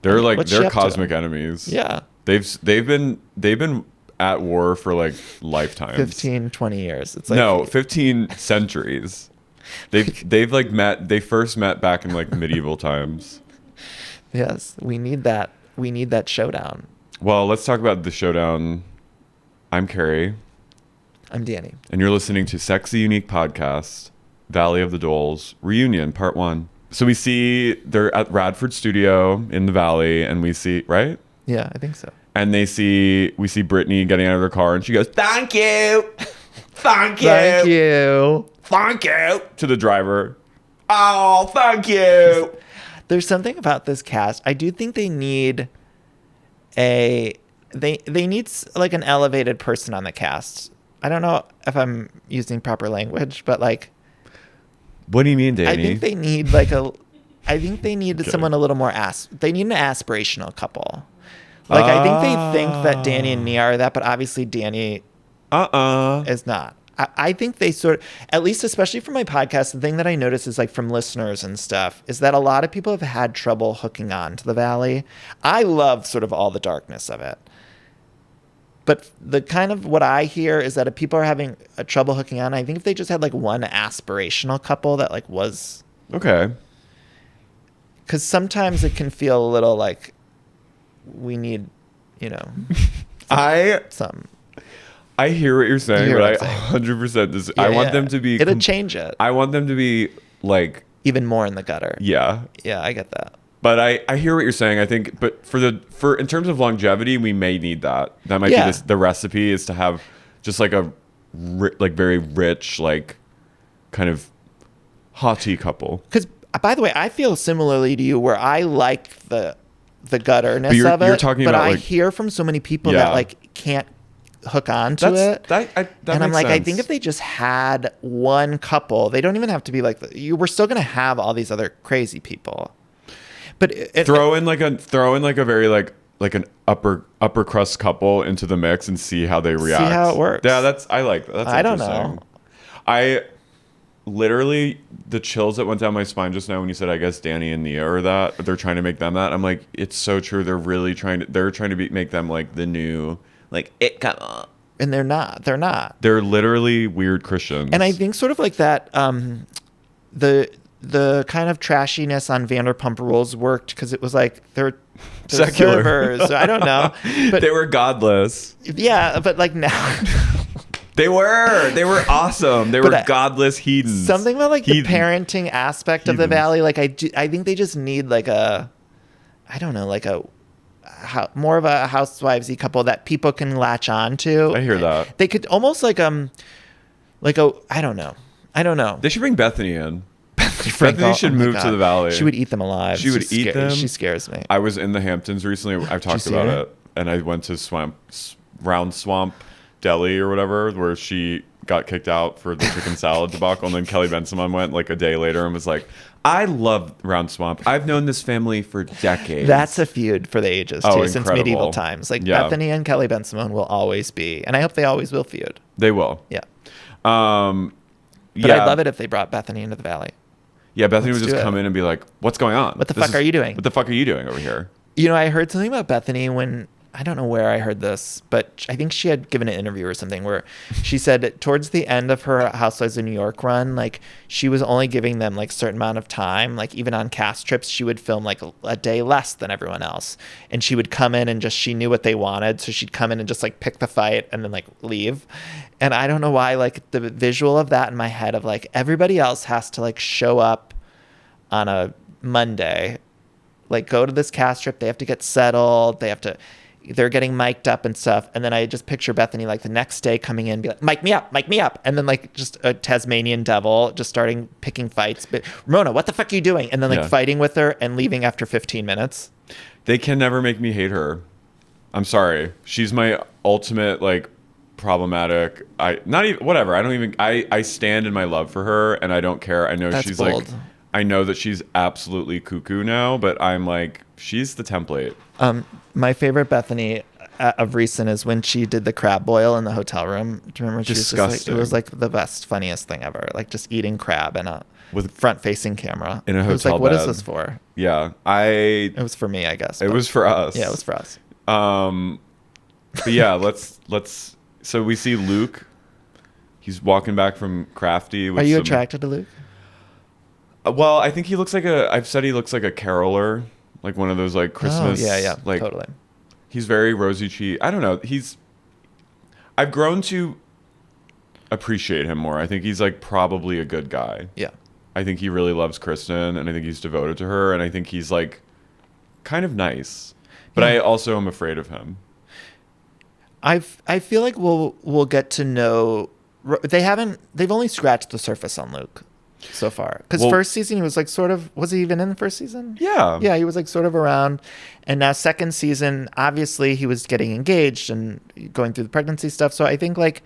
They're like, they're cosmic enemies. Yeah. They've been at war for like lifetimes. 15, 20 years. It's like no, 15 centuries. They first met back in like medieval times. Yes, we need that. We need that showdown. Well, let's talk about the showdown. I'm Carey. I'm Danny. And you're listening to Sexy Unique Podcast, Valley of the Dolls, Reunion, Part 1. So we see they're at Radford Studio in the Valley, and we see, right? Yeah, I think so. And we see Brittany getting out of her car, and she goes, "Thank you, thank you, thank you, thank you," to the driver. "Oh, thank you." There's something about this cast. I do think they need they need like an elevated person on the cast. I don't know if I'm using proper language, but like, what do you mean, Danny? I think they need like someone a little more they need an aspirational couple. Like, I think they think that Danny and Nia are that, but obviously Danny is not. I think they sort of, at least especially for my podcast, the thing that I notice is like from listeners and stuff, is that a lot of people have had trouble hooking on to the Valley. I love sort of all the darkness of it. But the kind of what I hear is that if people are having a trouble hooking on, I think if they just had like one aspirational couple that like was... Okay. Because sometimes it can feel a little like... we need, some. I hear what you're saying, but I 100% I want them to be... It'll change it. I want them to be, like... even more in the gutter. Yeah. Yeah, I get that. But I hear what you're saying. I think, but for in terms of longevity, we may need that. That might be the recipe is to have just like a very rich, like kind of haughty couple. Because, by the way, I feel similarly to you where I like the gutterness of it. You're talking about, I hear from so many people that like can't hook on to it. And I'm like, sense. I think if they just had one couple, they don't even have to be like we're still gonna have all these other crazy people. But throw in like a very like an upper crust couple into the mix and see how they react. See how it works. Yeah, I like that. That's I don't know. I literally, the chills that went down my spine just now when you said, I guess Danny and Nia are that, they're trying to make them that. I'm like, it's so true. They're really trying to make them like the new, like, it couple. And they're not. They're literally weird Christians. And I think sort of like that, the kind of trashiness on Vanderpump Rules worked because it was like they're secular servers. I don't know. But they were godless. Yeah, but like now... They were awesome. They were godless heathens. Something about like the parenting aspect of the Valley. Like I think they just need like more of a housewivesy couple that people can latch on to. I hear that. They could almost I don't know. They should bring Bethany in. Bethany should move to the Valley. She would eat them alive. She would eat them. She scares me. I was in the Hamptons recently. I've talked about it. And I went to Round Swamp Deli or whatever, where she got kicked out for the chicken salad debacle, and then Kelly Bensimon went like a day later and was like, I love Round Swamp. I've known this family for decades. That's a feud for the ages too, since incredible. medieval times. Like Bethany and Kelly Bensimon will always be, and I hope they always will feud. They will. Yeah. But I'd love it if they brought Bethany into the Valley. Yeah, Bethany would just come in and be like, what's going on? What the fuck are you doing? What the fuck are you doing over here? I heard something about Bethany when, I don't know where I heard this, but I think she had given an interview or something where she said towards the end of her Housewives of New York run, like she was only giving them like a certain amount of time. Like even on cast trips, she would film like a day less than everyone else. And she would come in and she knew what they wanted. So she'd come in and just like pick the fight and then like leave. And I don't know why, like the visual of that in my head of like everybody else has to like show up on a Monday, like go to this cast trip. They have to get settled. They're getting mic'd up and stuff. And then I just picture Bethany like the next day coming in and be like, mic me up. And then like just a Tasmanian devil just starting picking fights. But Ramona, what the fuck are you doing? And then like fighting with her and leaving after 15 minutes. They can never make me hate her. I'm sorry. She's my ultimate like problematic. I stand in my love for her and I don't care. I know she's bold. Like, I know that she's absolutely cuckoo now, but I'm like, she's the template. My favorite Bethany of recent is when she did the crab boil in the hotel room. Do you remember? Disgusting. It was like the best, funniest thing ever. Like just eating crab in a with front-facing camera in a hotel. I was like, bed. what is this for? Yeah, It was for me, I guess. It was for us. Yeah, it was for us. But yeah, let's. So we see Luke. He's walking back from Crafty. Are you attracted to Luke? Well, I think he looks like I've said he looks like a caroler, like one of those like Christmas. Oh, yeah, like, totally. He's very rosy cheek. I don't know. I've grown to appreciate him more. I think he's like probably a good guy. Yeah. I think he really loves Kristen, and I think he's devoted to her, and I think he's like kind of nice. But Yeah. I also am afraid of him. I feel like we'll get to know. They've only scratched the surface on Luke so far. Because first season he was like sort of, was he even in the first season? Yeah. Yeah, he was like sort of around. And now second season, obviously he was getting engaged and going through the pregnancy stuff. So I think like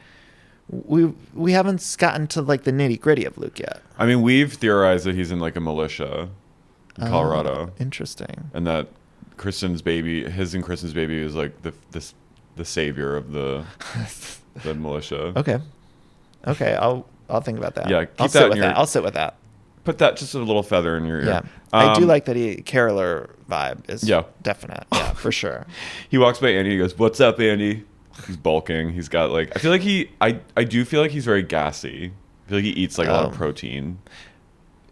we haven't gotten to like the nitty gritty of Luke yet. I mean, we've theorized that he's in like a militia in Colorado. Interesting. And that his and Kristen's baby is like the savior of the militia. Okay, I'll think about that. Yeah, I'll sit with that. Put that just a little feather in your ear. Yeah, I do like that caroler vibe is definite. Yeah, for sure. He walks by Andy. He goes, "What's up, Andy?" He's bulking. He's got like I feel like I do feel like he's very gassy. I feel like he eats like a lot of protein.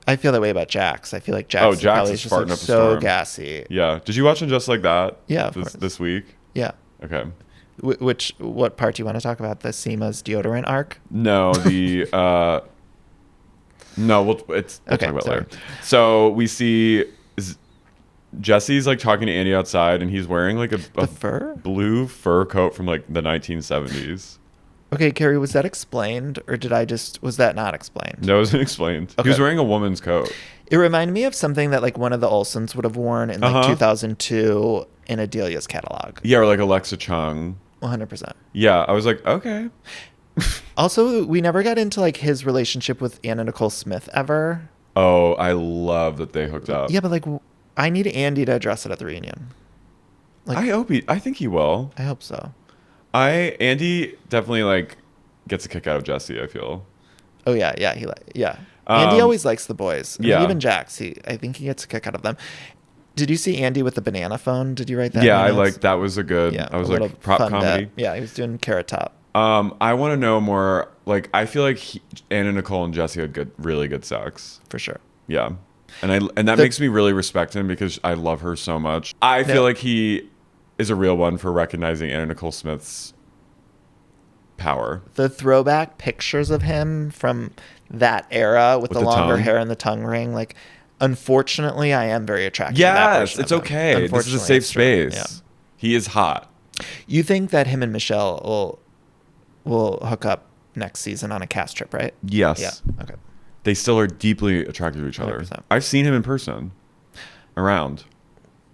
I feel that way about Jax. I feel like Jax is just farting like up a so storm. gassy. Yeah. Did you watch him Just Like That? Yeah, this week. Yeah. Okay. What part do you want to talk about? The Seema's deodorant arc? No, no. We'll talk about it later. So we see Jesse's like talking to Andy outside, and he's wearing like a blue fur coat from like the 1970s. Okay, Carey, was that explained, or was that not explained? No, it wasn't explained. Okay. He was wearing a woman's coat. It reminded me of something that like one of the Olsens would have worn in like 2002 in Adelia's catalog. Yeah, or like Alexa Chung. 100%. Yeah, I was like, okay. Also, we never got into like his relationship with Anna Nicole Smith ever. Oh, I love that they hooked up. Yeah, but like, I need Andy to address it at the reunion. Like, I think he will. I hope so. Andy definitely like gets a kick out of Jesse, I feel. Oh yeah. Andy always likes the boys. I mean, even Jax, I think he gets a kick out of them. Did you see Andy with the banana phone? Did you write that? Yeah, I like that was a good. Yeah, I was like prop comedy. Yeah, he was doing Carrot Top. I want to know more. Like, I feel like Anna Nicole and Jesse had really good sex for sure. Yeah, and that makes me really respect him because I love her so much. I feel like he is a real one for recognizing Anna Nicole Smith's power. The throwback pictures of him from that era with the longer hair and the tongue ring, like. Unfortunately, I am very attracted to that version it's okay. This is a safe space. Yeah. He is hot. You think that him and Michelle will hook up next season on a cast trip, right? Yes. Yeah. Okay. They still are deeply attracted to each other. 100%. I've seen him in person. Around.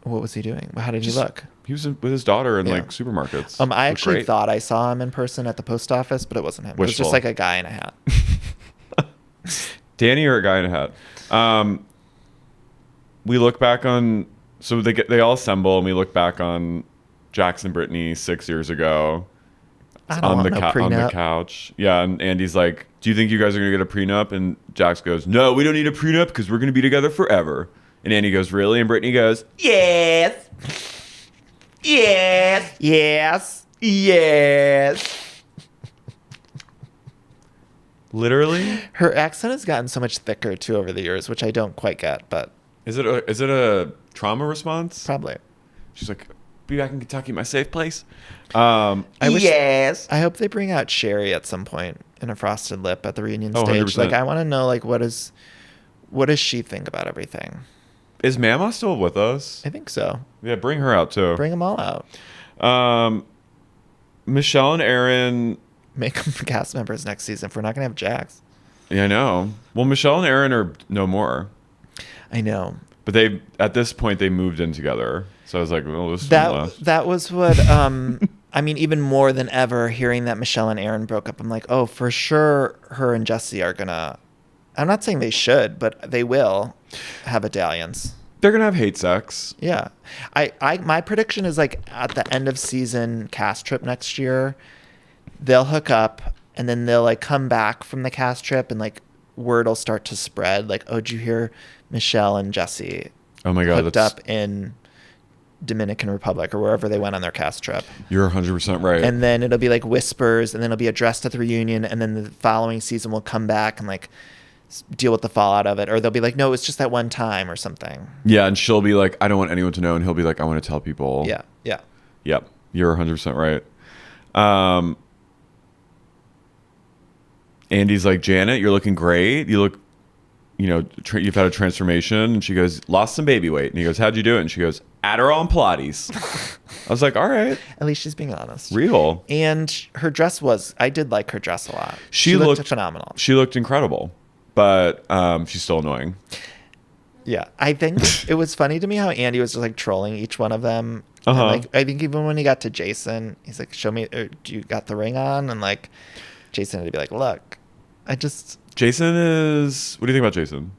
What was he doing? How did he look? He was with his daughter in like supermarkets. I actually thought I saw him in person at the post office, but it wasn't him. It was just like a guy in a hat. Danny or a guy in a hat. We look back on, so they all assemble, and we look back on Jax and Brittany 6 years ago on the couch. Yeah, and Andy's like, "Do you think you guys are gonna get a prenup?" And Jax goes, "No, we don't need a prenup because we're gonna be together forever." And Andy goes, "Really?" And Brittany goes, "Yes, yes, yes, yes." Literally, her accent has gotten so much thicker too over the years, which I don't quite get, but. Is it a trauma response? Probably. She's like, "Be back in Kentucky, my safe place." Yes. I hope they bring out Sherry at some point in a frosted lip at the reunion stage. 100%. Like, I want to know, like, what does she think about everything? Is Mama still with us? I think so. Yeah, bring her out too. Bring them all out. Michelle and Aaron. Make them cast members next season if we're not gonna have Jax. Yeah, I know. Well, Michelle and Aaron are no more. I know. But at this point they moved in together. So I was like, well, this is that was what I mean, even more than ever, hearing that Michelle and Aaron broke up, I'm like, oh, for sure her and Jesse are gonna I'm not saying they should, but they will have a dalliance. They're gonna have hate sex. Yeah. My prediction is like at the end of season cast trip next year, they'll hook up and then they'll like come back from the cast trip and like word will start to spread. Like, oh, did you hear Michelle and Jesse Oh my God, hooked up in Dominican Republic or wherever they went on their cast trip? You're 100% right. And then it'll be like whispers, and then it'll be addressed at the reunion, and then the following season will come back and like deal with the fallout of it, or they'll be like, no, it's just that one time or something. Yeah, and she'll be like, I don't want anyone to know, and he'll be like, I want to tell people. Yeah. Yep, you're 100% right. Andy's like, Janet, you're looking great. You look, you've had a transformation. And she goes, lost some baby weight. And he goes, how'd you do it? And she goes, Adderall and Pilates. I was like, all right. At least she's being honest. Real. And her dress I did like her dress a lot. She looked phenomenal. She looked incredible, but she's still annoying. Yeah. I think it was funny to me how Andy was just like trolling each one of them. Uh-huh. And, like, I think even when he got to Jason, he's like, show me, do you got the ring on? And like, Jason had to be like, look, Jason is, what do you think about Jason?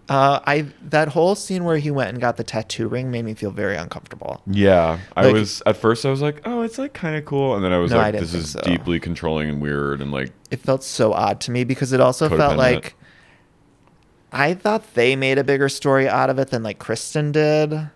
That whole scene where he went and got the tattoo ring made me feel very uncomfortable. Yeah. At first I was like, oh, it's like kind of cool. And then I was like, this is so. Deeply controlling and weird. And like, it felt so odd to me because it also felt like, I thought they made a bigger story out of it than like Kristen did.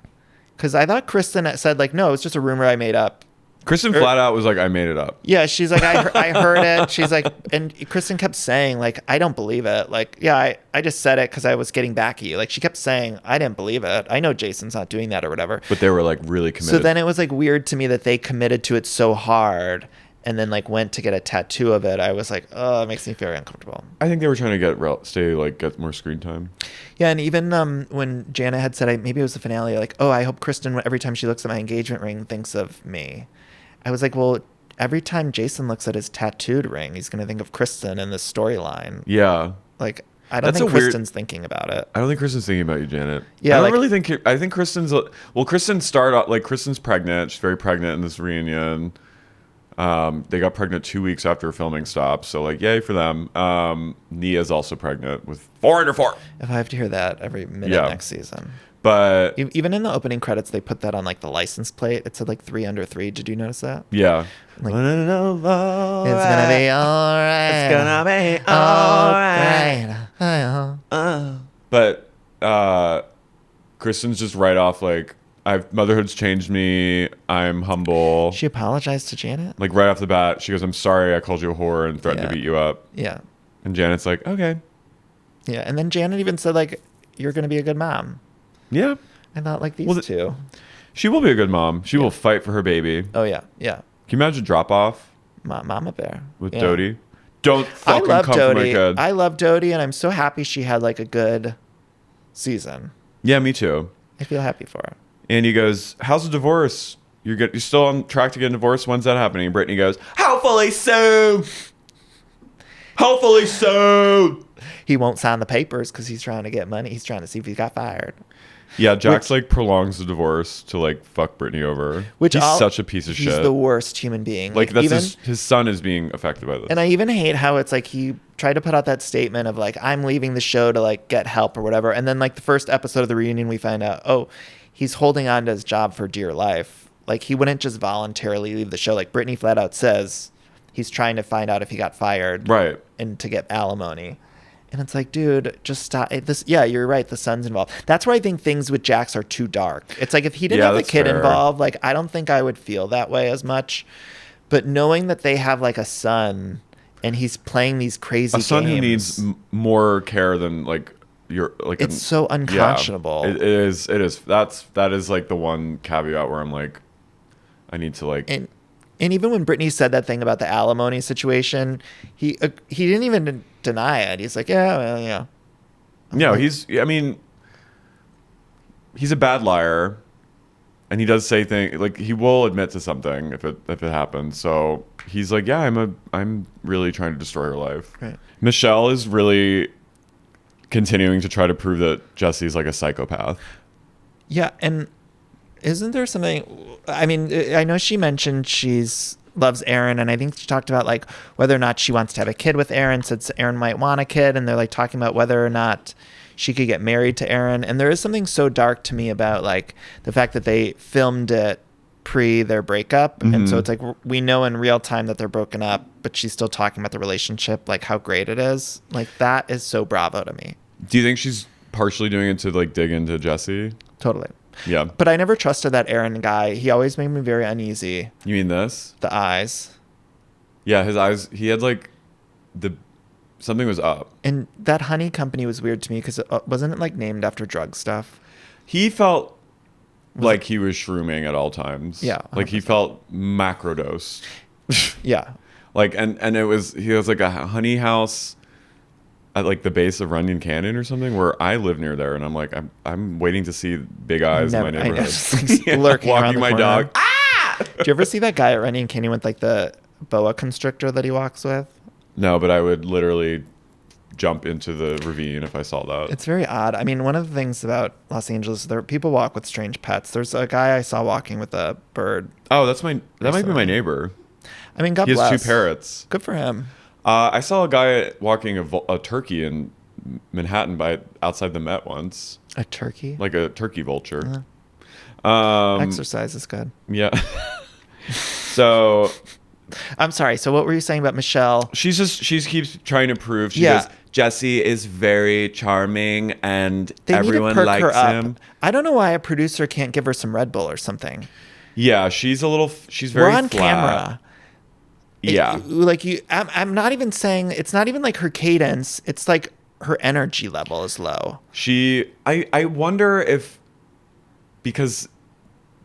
Because I thought Kristen said like, no, it's just a rumor I made up. Kristen flat out was like, I made it up. Yeah, she's like, I heard it. She's like, and Kristen kept saying like, I don't believe it. Like, yeah, I just said it because I was getting back at you. Like, she kept saying, I didn't believe it. I know Jason's not doing that or whatever. But they were like really committed. So then it was like weird to me that they committed to it so hard and then like went to get a tattoo of it. I was like, oh, it makes me very uncomfortable. I think they were trying to get more screen time. Yeah, and even when Jana had said, maybe it was the finale, like, oh, I hope Kristen, every time she looks at my engagement ring, thinks of me. I was like, well, every time Jason looks at his tattooed ring, he's going to think of Kristen in this storyline. Yeah. Like, I don't think Kristen's thinking about it. I don't think Kristen's thinking about you, Janet. Yeah, I don't really think... I think Kristen's... Well, Kristen started out... Like, Kristen's pregnant. She's very pregnant in this reunion. They got pregnant 2 weeks after filming stopped. So, like, yay for them. Nia's also pregnant with 4 under 4. If I have to hear that every minute next season. But even in the opening credits, they put that on like the license plate. It said like 3 under 3. Did you notice that? Yeah. Like, it's gonna be all right. It's gonna be all right. But Kristen's just right off like, motherhood's changed me. I'm humble. She apologized to Janet? Like right off the bat, she goes, I'm sorry I called you a whore and threatened to beat you up. Yeah. And Janet's like, okay. Yeah. And then Janet even said like, you're gonna be a good mom. Yeah. I thought like these two. She will be a good mom. She will fight for her baby. Oh, yeah. Yeah. Can you imagine drop off? Mama Bear. With Doute? Don't fucking come for my kid. I love Doute, and I'm so happy she had like a good season. Yeah, me too. I feel happy for her. And he goes, how's the divorce? You're still on track to get a divorce? When's that happening? And Brittany goes, hopefully soon. Hopefully soon. He won't sign the papers because he's trying to get money. He's trying to see if he got fired. Yeah, Jax like prolongs the divorce to like fuck Brittany over. He's such a piece of shit. He's the worst human being. Like that's his son is being affected by this. And I even hate how it's like he tried to put out that statement of like, I'm leaving the show to like get help or whatever. And then like the first episode of the reunion, we find out, oh, he's holding on to his job for dear life. Like he wouldn't just voluntarily leave the show. Like Brittany flat out says he's trying to find out if he got fired. Right. And to get alimony. And it's like, dude, just stop. Yeah, you're right. The son's involved. That's where I think things with Jax are too dark. It's like if he didn't have the kid involved, like I don't think I would feel that way as much. But knowing that they have like a son and he's playing these crazy games. A son who needs more care than like you're like. It's so unconscionable. Yeah, it is. That is like the one caveat where I'm like, I need to like. And even when Brittany said that thing about the alimony situation, he didn't even deny it. He's like, yeah, well, yeah. No, he's a bad liar, and he does say things like he will admit to something if it happens. So he's like, yeah, I'm really trying to destroy her life. Right. Michelle is really continuing to try to prove that Jesse's like a psychopath. Yeah, and isn't there something? I mean, I know she mentioned she's loves Aaron, and I think she talked about like whether or not she wants to have a kid with Aaron, said Aaron might want a kid, and they're like talking about whether or not she could get married to Aaron. And there is something so dark to me about like the fact that they filmed it pre their breakup, and so it's like we know in real time that they're broken up, but she's still talking about the relationship, like how great it is. Like that is so bravo to me. Do you think she's partially doing it to like dig into Jesse? Totally. Yeah. But I never trusted that Aaron guy. He always made me very uneasy. You mean this? The eyes. Yeah, his eyes. He had like something was up. And that honey company was weird to me because wasn't it like named after drug stuff? He felt like he was shrooming at all times. Yeah. 100%. Like he felt macrodosed. Yeah. Like, and he was like a honey house at like the base of Runyon Canyon or something, where I live near there, and I'm like, I'm waiting to see big eyes in my neighborhood. Yeah, lurking walking my dog. Ah! Do you ever see that guy at Runyon Canyon with like the boa constrictor that he walks with? No, but I would literally jump into the ravine if I saw that. It's very odd. I mean, one of the things about Los Angeles, people walk with strange pets. There's a guy I saw walking with a bird. Oh, that might be my neighbor. I mean, God bless. He bless. has 2 parrots. Good for him. I saw a guy walking a turkey in Manhattan outside the Met once. A turkey? Like a turkey vulture. Exercise is good. Yeah. So I'm sorry. So what were you saying about Michelle? she keeps trying to prove. She goes, Jesse is very charming and everyone likes him. I don't know why a producer can't give her some Red Bull or something. Yeah, she's very We're on flat. Camera. Yeah. I'm not even saying, it's not even like her cadence. It's like her energy level is low. I wonder if, because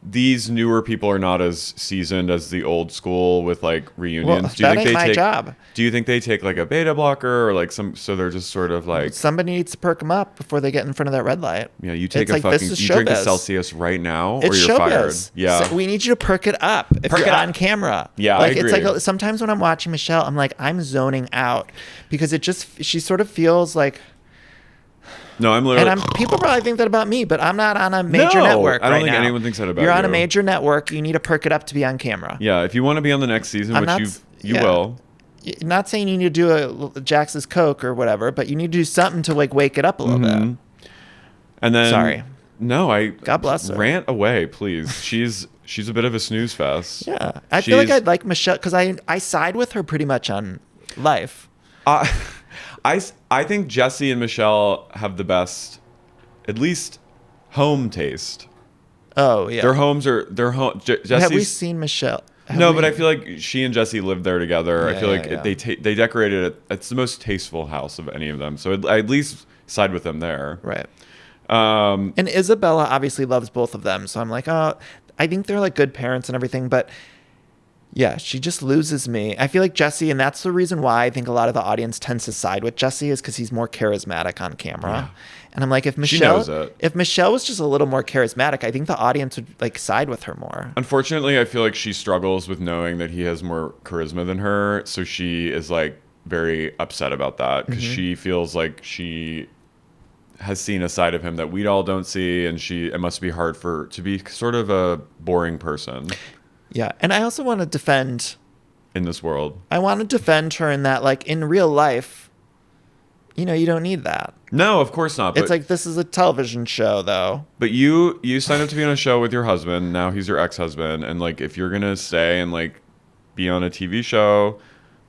these newer people are not as seasoned as the old school with like reunions. Well, that ain't my job. Do you think they take like a beta blocker or like so they're just sort of like, somebody needs to perk them up before they get in front of that red light? Yeah, you take you drink a Celsius right now or it's you're showbiz. Fired. Yeah. So we need you to perk it up if you're on camera. Yeah, like I agree. It's like sometimes when I'm watching Michelle, I'm like, I'm zoning out because she sort of feels like. No, I'm literally. And people probably think that about me, but I'm not on a major network. I don't think now. anyone thinks that about you. you. You're on a major network. You need to perk it up to be on camera. Yeah, if you want to be on the next season, you will. Not saying you need to do a Jax's Coke or whatever, but you need to do something to like wake it up a little bit. And then sorry. No, God bless her. Rant away, please. She's a bit of a snooze fest. Yeah, I feel like I'd like Michelle because I side with her pretty much on life. I think Jesse and Michelle have the best, at least, home taste. Oh yeah, their homes. Have we seen Michelle? But I feel like she and Jesse lived there together. Yeah, I feel like they decorated it. It's the most tasteful house of any of them. So I at least side with them there. Right. And Isabella obviously loves both of them. So I'm like, oh, I think they're like good parents and everything. But yeah, she just loses me. I feel like Jesse, and that's the reason why I think a lot of the audience tends to side with Jesse is because he's more charismatic on camera. Yeah. And I'm like, if Michelle was just a little more charismatic, I think the audience would like side with her more. Unfortunately, I feel like she struggles with knowing that he has more charisma than her. So she is like very upset about that because she feels like she has seen a side of him that we all don't see. And it must be hard to be sort of a boring person. Yeah. And I also want to defend in this world. I want to defend her in that like in real life, you don't need that. No, of course not. But it's like, this is a television show, though. But you signed up to be on a show with your husband. Now he's your ex-husband. And, like, if you're going to stay and, like, be on a TV show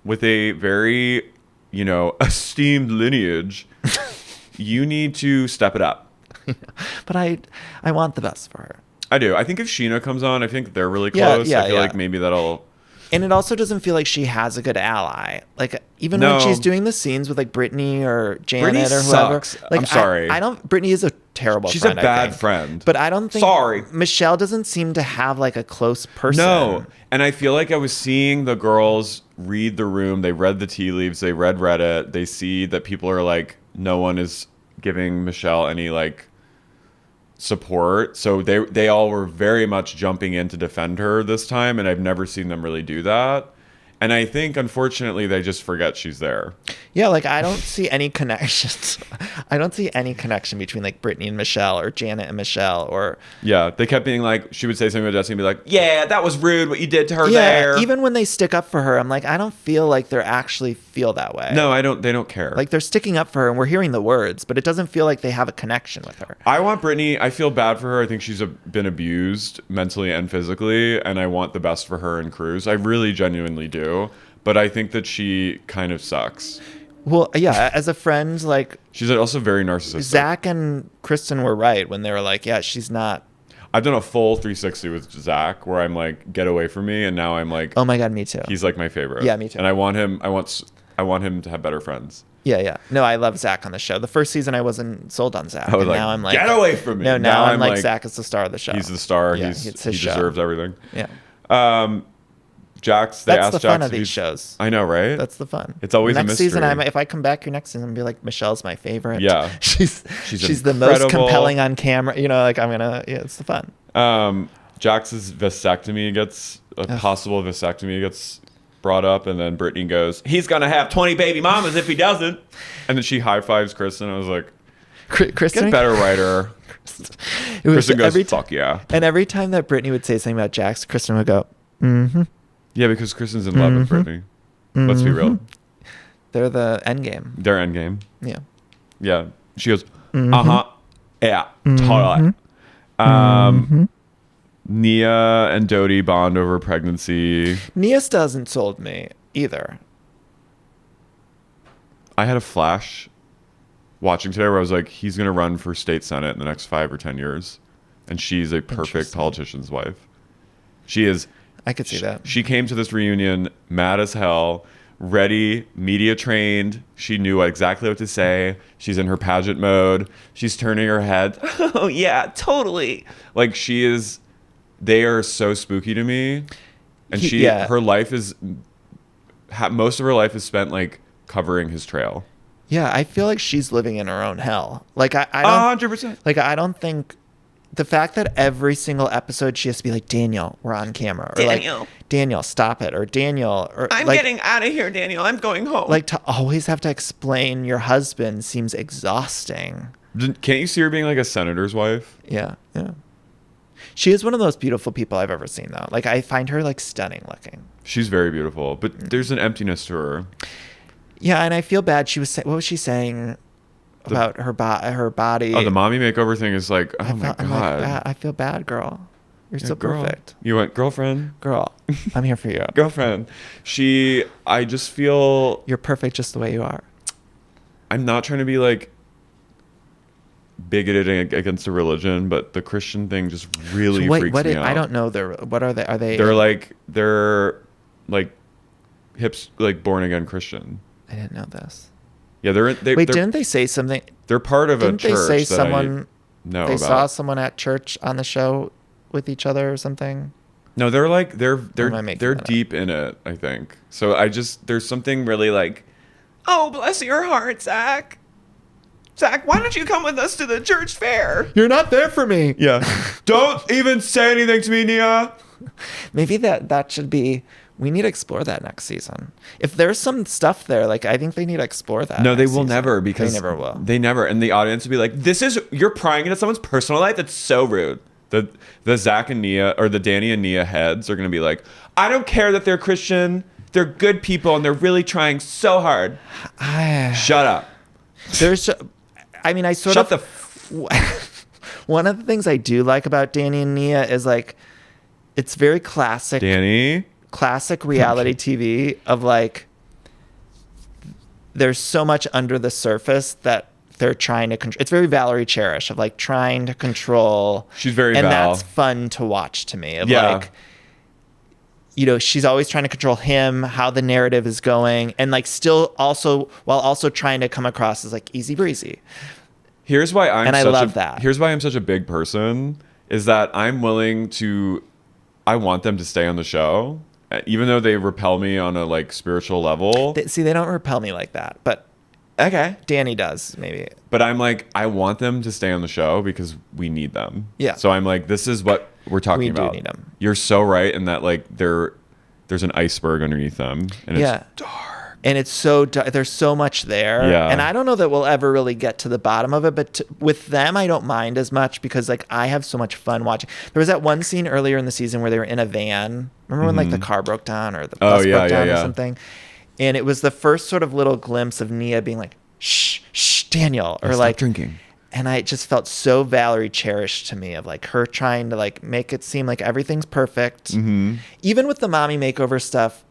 with a very, esteemed lineage, you need to step it up. But I want the best for her. I do. I think if Sheena comes on, I think they're really close. I feel like maybe that'll... And it also doesn't feel like she has a good ally. Like even when she's doing the scenes with like Brittany or Janet or whoever. Sucks. Like I'm sorry. Brittany is a terrible She's friend. She's a bad friend. But I don't think Sorry. Michelle doesn't seem to have like a close person. No. And I feel like I was seeing the girls read the room. They read the tea leaves. They read Reddit. They see that people are like, no one is giving Michelle any like support. So they all were very much jumping in to defend her this time. And I've never seen them really do that. And I think, unfortunately, they just forget she's there. Yeah, like, I don't see any connections. I don't see any connection between, like, Brittany and Michelle or Janet and Michelle or... Yeah, they kept being like, she would say something to Jesse and be like, yeah, that was rude what you did to her there. Even when they stick up for her, I'm like, I don't feel like they actually feel that way. No, they don't care. Like, they're sticking up for her and we're hearing the words, but it doesn't feel like they have a connection with her. I want Brittany, I feel bad for her. I think she's been abused mentally and physically, and I want the best for her and Cruz. I really genuinely do. But I think that she kind of sucks. Well, yeah, as a friend, like... She's also very narcissistic. Zach and Kristen were right when they were like, yeah, she's not... I've done a full 360 with Zach where I'm like, get away from me, and now I'm like... Oh my God, me too. He's like my favorite. Yeah, me too. And I want him to have better friends. Yeah. No, I love Zach on the show. The first season I wasn't sold on Zach. I was and like, now I'm like... get away from me. No, now I'm like, Zach is the star of the show. He's the star. Yeah, he it's his show. deserves everything. Yeah. Jax, that's the fun of these shows. I know, right? That's the fun. It's always next a mystery. season. If I come back here next season, I'll be like, Michelle's my favorite. Yeah, she's the most compelling on camera. You know, like it's the fun. Jax's possible vasectomy gets brought up, and then Brittany goes, "He's gonna have 20 baby mamas if he doesn't," and then she high fives Kristen. I was like, Kristen, get better writer. Kristen goes, "Fuck yeah!" And every time that Brittany would say something about Jax, Kristen would go, "Mm-hmm." Yeah, because Kristen's in love with Brittany. Let's be real. They're the end game. Their end game. Yeah. Yeah. She goes, yeah, totally. Nia and Doute bond over pregnancy. Nia still hasn't sold me either. I had a flash watching today where I was like, he's going to run for state senate in the next 5 or 10 years. And she's a perfect politician's wife. She is... I could see that. She came to this reunion mad as hell, ready, media trained. She knew exactly what to say. She's in her pageant mode. She's turning her head. Oh, yeah, totally. Like, she is... They are so spooky to me. And her life is... Most of her life is spent, like, covering his trail. Yeah, I feel like she's living in her own hell. Like, I don't... 100%. Like, I don't think... The fact that every single episode she has to be like, Daniel, we're on camera. Or Daniel. like, Daniel, stop it. Or Daniel. Or I'm like, getting out of here, Daniel. I'm going home. Like, to always have to explain your husband seems exhausting. Can't you see her being like a senator's wife? Yeah. She is one of the most beautiful people I've ever seen, though. Like, I find her, like, stunning looking. She's very beautiful, but there's an emptiness to her. Yeah, and I feel bad. What was she saying about her body? Oh, the mommy makeover thing is like, oh my God. Like, I feel bad, girl. You're so perfect. You went, girlfriend? Girl, I'm here for you. Girlfriend. I just feel... You're perfect just the way you are. I'm not trying to be like bigoted against the religion, but the Christian thing just really freaks me out. I don't know. What are they? Are they... They're like hips, like born again Christian. I didn't know this. Yeah, didn't they say something? They're part of a church. Didn't they say someone... They saw someone at church on the show with each other or something? No, they're deep in it, I think. So there's something really like, oh, bless your heart, Zach. Zach, why don't you come with us to the church fair? You're not there for me. Yeah. Don't even say anything to me, Nia. Maybe that should be... We need to explore that next season. If there's some stuff there, like, I think they need to explore that. No, they will never, because they never will. They never, and the audience will be like, you're prying into someone's personal life? That's so rude. The Zach and Nia, or the Danny and Nia heads are going to be like, I don't care that they're Christian. They're good people, and they're really trying so hard. Shut up. One of the things I do like about Danny and Nia is, like, it's very classic. Classic reality TV of, like, there's so much under the surface that they're trying to control. It's very Valerie Cherish of, like, trying to control. She's very and Val. That's fun to watch to me. Like, you know, she's always trying to control him, how the narrative is going, and, like, while also trying to come across as, like, easy breezy. Here's why I love that. Here's why I'm such a big person is that I want them to stay on the show. Even though they repel me on a, like, spiritual level. They don't repel me like that, but okay, Danny does maybe. But I'm like, I want them to stay on the show because we need them. Yeah. So I'm like, this is what we're talking about. We do need them. You're so right in that, like, there's an iceberg underneath them, and it's dark. And it's so dark. There's so much there. Yeah. And I don't know that we'll ever really get to the bottom of it, but with them, I don't mind as much because like I have so much fun watching. There was that one scene earlier in the season where they were in a van. Remember when like the car broke down or the bus broke down or something? And it was the first sort of little glimpse of Nia being like, shh, Daniel, or like drinking. And I just felt so Valerie cherished to me of like her trying to like make it seem like everything's perfect. Even with the mommy makeover stuff,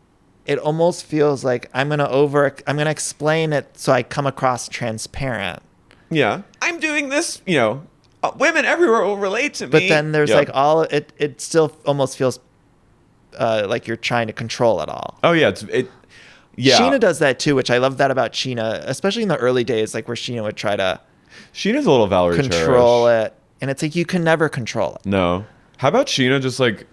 it almost feels like I'm going to explain it so I come across transparent. Yeah. I'm doing this, women everywhere will relate to me. But then there's like it still almost feels like you're trying to control it all. Oh, yeah. Sheena does that too, which I love that about Sheena, especially in the early days, like where Sheena would try to Sheena's a little Valerie control it. And it's like, you can never control it. No. How about Sheena just like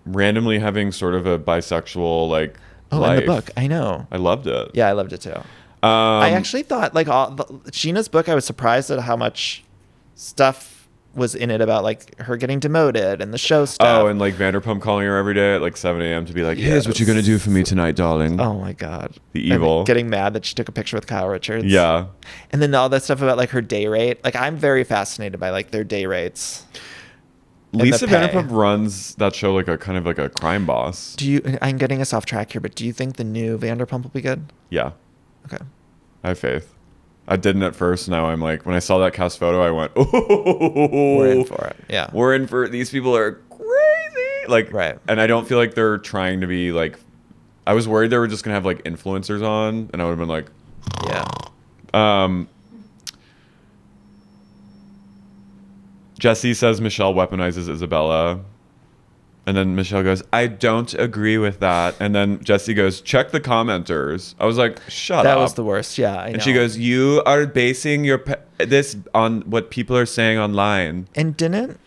randomly having sort of a bisexual like life? In the book, I know. I loved it. Yeah, I loved it too. I actually thought like Sheena's book, I was surprised at how much stuff was in it about like her getting demoted and the show stuff. Oh, and like Vanderpump calling her every day at like 7 a.m. to be like, here's what you're going to do for me tonight, darling. Oh my God. The evil. And getting mad that she took a picture with Kyle Richards. Yeah. And then all that stuff about like her day rate. Like I'm very fascinated by like their day rates. Lisa Vanderpump runs that show like a kind of like a crime boss. I'm getting us off track here, but do you think the new Vanderpump will be good? Yeah. Okay. I have faith. I didn't at first. Now I'm like, when I saw that cast photo, I went, oh, we're in for it. Yeah. We're in for it. These people are crazy. Like, right. And I don't feel like they're trying to be like, I was worried they were just going to have like influencers on, and I would have been like, yeah. Jesse says Michelle weaponizes Isabella. And then Michelle goes, I don't agree with that. And then Jesse goes, check the commenters. I was like, shut up. That was the worst. Yeah, I know. And she goes, you are basing this on what people are saying online. And didn't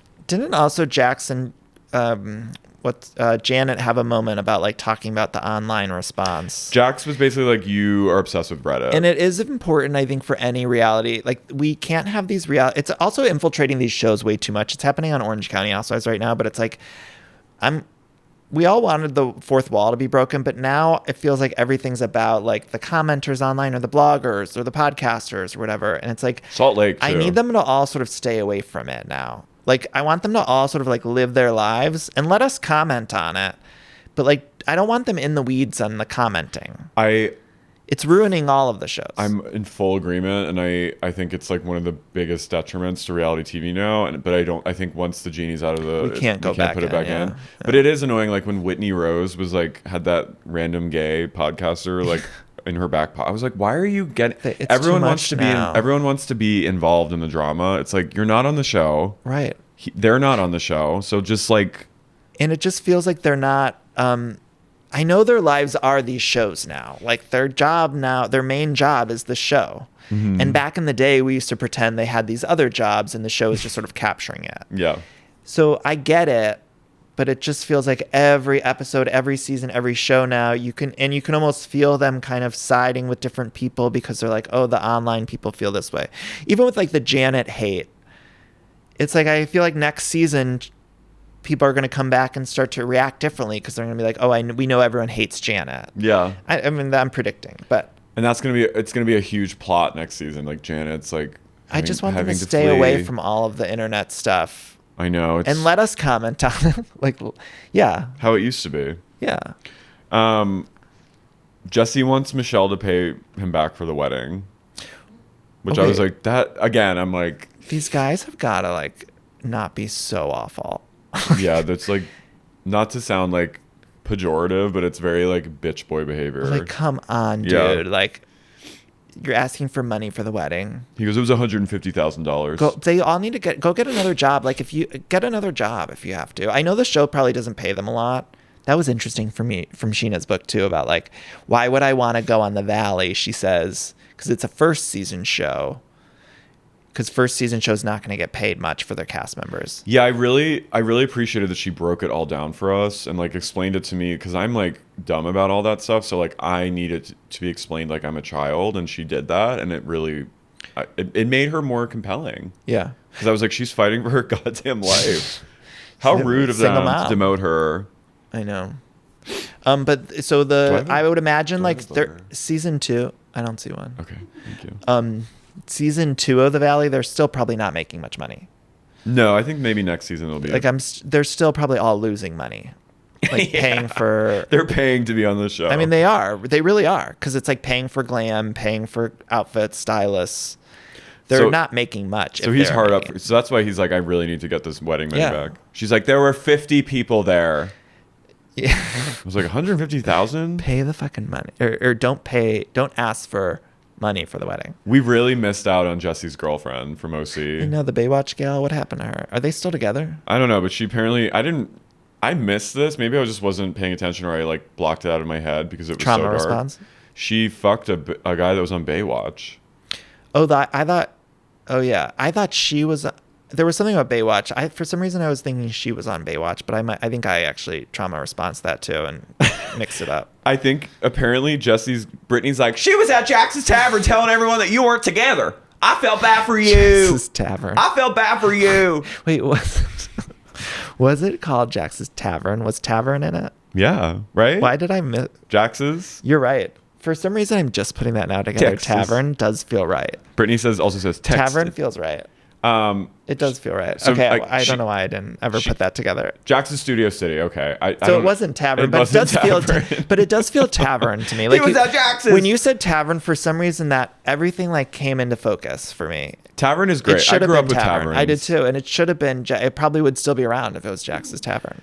also Jackson, Janet have a moment about like talking about the online response? Jax was basically like, you are obsessed with Reddit. And it is important, I think, for any reality. Like we can't have these it's also infiltrating these shows way too much. It's happening on Orange County Housewives right now, but it's like, we all wanted the fourth wall to be broken, but now it feels like everything's about like the commenters online or the bloggers or the podcasters or whatever. And it's like Salt Lake too. I need them to all sort of stay away from it now. Like I want them to all sort of like live their lives and let us comment on it. But like I don't want them in the weeds on the commenting. It's ruining all of the shows. I'm in full agreement, and I think it's like one of the biggest detriments to reality TV now. But I think once the genie's out of the, we can't put it back in. But it is annoying. Like when Whitney Rose was like had that random gay podcaster like in her back pocket. I was like, why are you getting? Everyone wants to everyone wants to be involved in the drama. It's like you're not on the show, right? They're not on the show, so just like, and it just feels like they're not. I know their lives are these shows now. Like their main job is the show. Mm-hmm. And back in the day, we used to pretend they had these other jobs and the show is just sort of capturing it. Yeah. So I get it, but it just feels like every episode, every season, every show now, you can almost feel them kind of siding with different people because they're like, oh, the online people feel this way. Even with like the Janet hate, it's like, I feel like next season, people are going to come back and start to react differently because they're going to be like, oh, we know everyone hates Janet. Yeah. I mean, I'm predicting, but. And it's going to be a huge plot next season. Like Janet's like. I just want them to stay away from all of the internet stuff. I know. And let us comment on it. Like, yeah. How it used to be. Yeah. Jesse wants Michelle to pay him back for the wedding. Which okay. I was like, that, again, I'm like. These guys have got to like not be so awful. Yeah, that's like, not to sound like pejorative, but it's very like bitch boy behavior. Like, come on, dude. Yeah. Like, you're asking for money for the wedding. He goes, it was $150,000. They all need to go get another job. Like, if you get another job, if you have to. I know the show probably doesn't pay them a lot. That was interesting for me from Sheena's book too, about like, why would I want to go on the Valley? She says, because it's a first season show. Because first season shows not going to get paid much for their cast members. Yeah, I really appreciated that she broke it all down for us and like explained it to me, because I'm like dumb about all that stuff. So like I needed to be explained like I'm a child, and she did that, and it really it made her more compelling. Yeah, because I was like, she's fighting for her goddamn life. How rude of them to demote her. I know. But so I would imagine like season 2. I don't see one. Okay, thank you. Season 2 of The Valley, they're still probably not making much money. No, I think maybe next season it'll be like they're still probably all losing money. Like paying for. They're paying to be on the show. I mean, they are. They really are, because it's like paying for glam, paying for outfits, stylists. They're not making much. So he's hard up. So that's why he's like, I really need to get this wedding money back. She's like, there were 50 people there. Yeah. I was like, 150,000? Pay the fucking money. Or don't ask for money for the wedding. We really missed out on Jesse's girlfriend from OC. You know, the Baywatch gal, what happened to her? Are they still together? I don't know, but she apparently, I missed this. Maybe I just wasn't paying attention, or I like blocked it out of my head because it was Trauma so dark. response? She fucked a guy that was on Baywatch. I thought she was. There was something about Baywatch. For some reason I was thinking she was on Baywatch, but I think I actually trauma response that too and mixed it up. I think apparently Brittany's like, she was at Jax's Tavern telling everyone that you weren't together. I felt bad for you. Jax's Tavern. I felt bad for you. Wait, was it called Jax's Tavern? Was Tavern in it? Yeah, right? Why did I miss Jax's? You're right. For some reason, I'm just putting that now together. Texas. Tavern does feel right. Brittany also says Texas. Tavern feels right. It does feel right. So, okay, I don't know why I didn't ever put that together. Jackson's Studio City. Okay, so it wasn't Tavern, but it does feel Tavern to me. Like he was at Jackson's. When you said Tavern, for some reason that everything like came into focus for me. Tavern is great. I grew up with taverns. I did too, and it should have been. It probably would still be around if it was Jax's Tavern.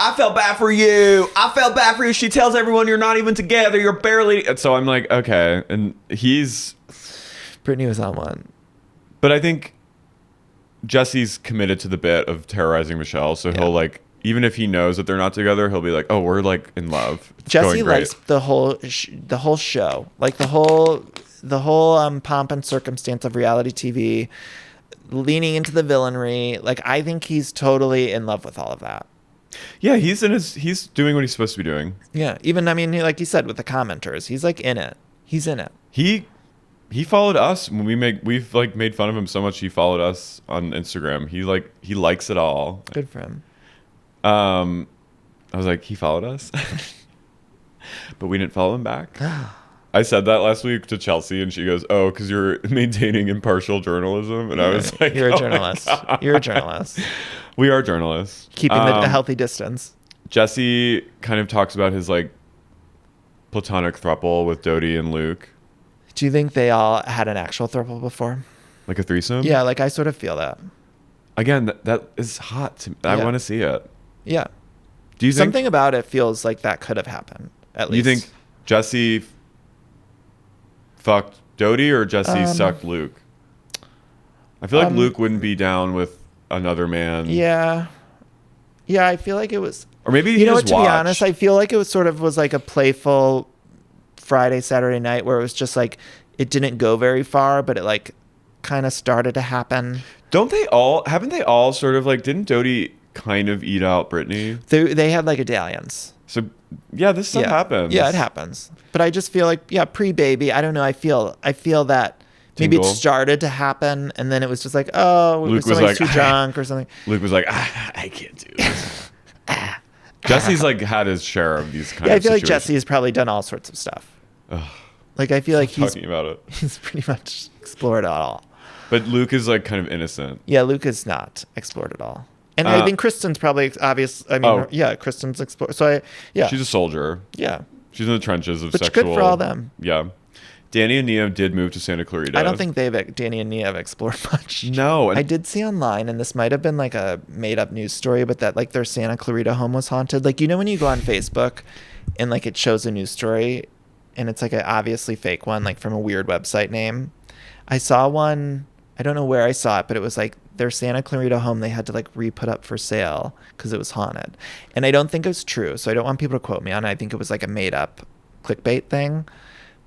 I felt bad for you. I felt bad for you. She tells everyone you're not even together. You're barely. So I'm like, okay, and Brittany was on one. But I think Jesse's committed to the bit of terrorizing Michelle, so he'll like, even if he knows that they're not together, he'll be like, "Oh, we're like in love." Jesse likes the whole show, like the whole pomp and circumstance of reality TV, leaning into the villainry. Like I think he's totally in love with all of that. Yeah, he's doing what he's supposed to be doing. Yeah, even like you said with the commenters, he's like in it. He's in it. He followed us when we've like made fun of him so much. He followed us on Instagram. He likes it all. Good for him. I was like, he followed us, but we didn't follow him back. I said that last week to Chelsea, and she goes, "Oh, because you're maintaining impartial journalism." And I was like, "You're a journalist. You're a journalist. We are journalists, keeping a healthy distance." Jesse kind of talks about his like platonic throuple with Doute and Luke. Do you think they all had an actual throuple before? Like a threesome? Yeah, like I sort of feel that. Again, that is hot to me. I want to see it. Yeah. Do you think something about it feels like that could have happened? At least. You think Jesse fucked Doute or Jesse sucked Luke? I feel like Luke wouldn't be down with another man. Yeah. Yeah, I feel like it was. Or maybe you know what? To be honest, I feel like it was like a playful Friday, Saturday night where it was just like it didn't go very far, but it like kind of started to happen. Haven't they all sort of like, didn't Doute kind of eat out Brittany? They had like medallions. So yeah, this stuff happens. Yeah, it happens. But I just feel like, pre-baby, I don't know. I feel that maybe it started to happen and then it was just like, oh, Luke was like, too drunk or something. Luke was like, I can't do this. Jesse's like had his share of these kind of situations. I feel like Jesse has probably done all sorts of stuff. Like I feel like he's talking about it. He's pretty much explored it all. But Luke is like kind of innocent. Yeah, Luke is not explored at all. And I think Kristen's probably obvious. I mean, Kristen's explored. So she's a soldier. Yeah. She's in the trenches of sexual. Good for all them. Yeah. Danny and Nia did move to Santa Clarita. I don't think Danny and Nia have explored much. No. I did see online, and this might have been like a made up news story, but that like their Santa Clarita home was haunted. Like, when you go on Facebook and like it shows a news story and it's like an obviously fake one, like from a weird website name. I saw one, I don't know where I saw it, but it was like their Santa Clarita home they had to like re-put up for sale because it was haunted. And I don't think it was true, so I don't want people to quote me on it. I think it was like a made up clickbait thing.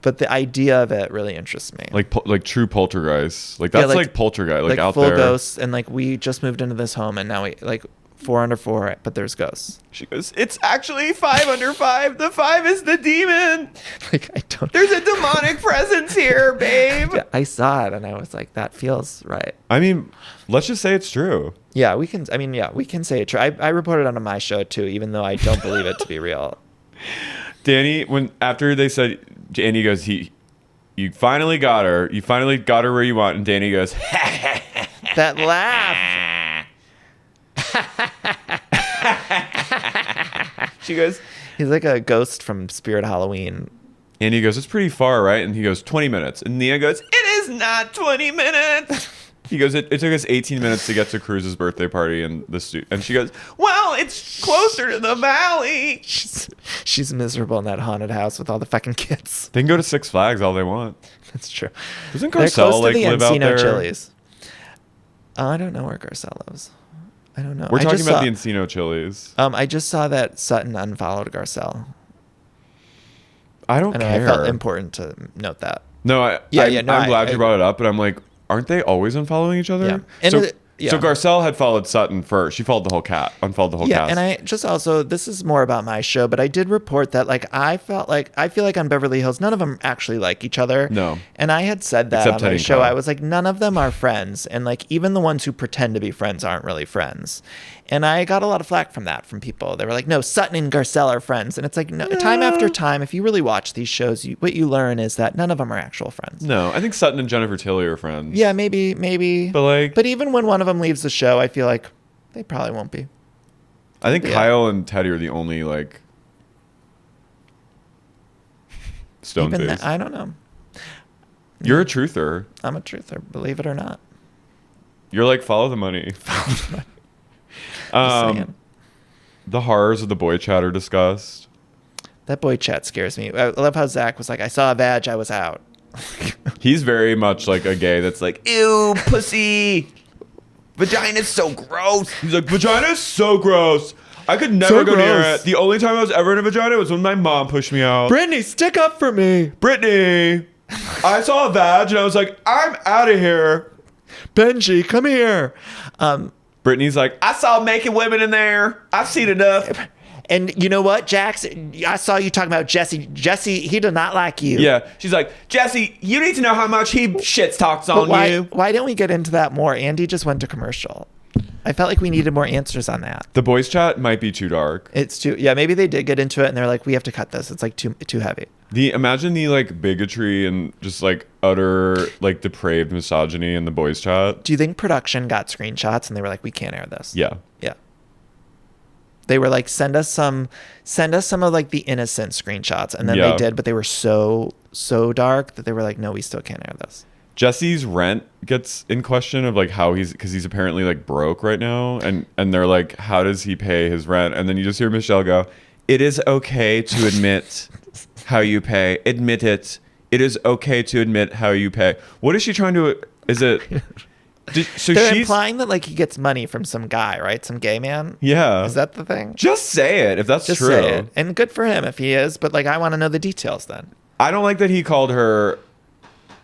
But the idea of it really interests me. Like true poltergeist. Like that's like poltergeist. Like out full there. Ghosts. And like we just moved into this home and now we like 4 under 4, but there's ghosts. She goes, it's actually 5 under 5. The 5 is the demon. Like, I don't. There's a demonic presence here, babe. Yeah, I saw it and I was like, that feels right. I mean, let's just say it's true. Yeah, we can say it true. I reported on my show too, even though I don't believe it to be real. Danny, after they said, Danny goes, you finally got her. You finally got her where you want. And Danny goes, that laugh. She goes, he's like a ghost from Spirit Halloween. and he goes, it's pretty far, right? And he goes, 20 minutes. And Nia goes, it is not 20 minutes. he goes, it took us 18 minutes to get to Cruz's birthday party and and she goes, Well, it's closer to the valley. She's miserable in that haunted house with all the fucking kids. they can go to Six Flags all they want. That's true. Doesn't They're Garcelle close to the live out Encino there? Chili's. I don't know where Garcelle lives. I don't know. We're I talking just about saw- the Encino Chili's. I just saw that Sutton unfollowed Garcelle. I don't I know. care. I felt important to note that. No, I'm I'm glad you brought it up, but I'm like, aren't they always unfollowing each other? Yeah. And So Garcelle had followed Sutton first. She followed the whole unfollowed the whole Yeah, cast. and I just also, this is more about my show, but I did report that I feel like on Beverly Hills, none of them actually like each other. No. And I had said that Except on Teddy my and show. Kyle. I was like, none of them are friends. And even the ones who pretend to be friends aren't really friends. And I got a lot of flack from people. They were like, no, Sutton and Garcelle are friends. And it's like, no, time after time, if you really watch these shows, what you learn is that none of them are actual friends. No, I think Sutton and Jennifer Tilly are friends. Yeah, maybe. But even when one of them leaves the show, I feel like they probably won't be. I think Yeah. Kyle and Teddy are the only stone Even face. I don't know. You're a truther. I'm a truther, believe it or not. You're like, follow the money. Just saying. The horrors of the boy chat are discussed. That boy chat scares me. I love how Zach was like, I saw a badge, I was out. He's very much like a gay that's like, Ew, pussy. Vagina's so gross. he's like, vagina's so gross. I could never So go near gross. it. The only time I was ever in a vagina was when my mom pushed me out. Brittany, stick up for me. Brittany, I saw a vag and I was like, I'm out of here. Benji, come here. Brittany's like, I saw naked women in there. I've seen enough. And you know what, Jax? I saw you talking about Jesse. Jesse, he did not like you. yeah. She's like, Jesse, you need to know how much he shit talks But on you. why didn't we get into that more? Andy just went to commercial. I felt like we needed more answers on that. The boys chat might be too dark. It's too, yeah, maybe they did get into it and they're like, we have to cut this. It's like too heavy. Imagine the bigotry and just utter depraved misogyny in the boys chat. Do you think production got screenshots and they were like, we can't air this? Yeah. Yeah. They were like, send us some of the innocent screenshots. And then Yeah. they did, but they were so dark that they were like, no, we still can't air this. Jesse's rent gets in question of how because he's apparently broke right now. And they're like, how does he pay his rent? And then you just hear Michelle go, it is okay to admit how you pay. Admit it. It is okay to admit how you pay. What is she trying to, is it? So They're she's implying that he gets money from some guy, right? Some gay man. Yeah. Is that the thing? Just say it if that's Just true. say it. And good for him if he is, but I want to know the details then. I don't like that he called her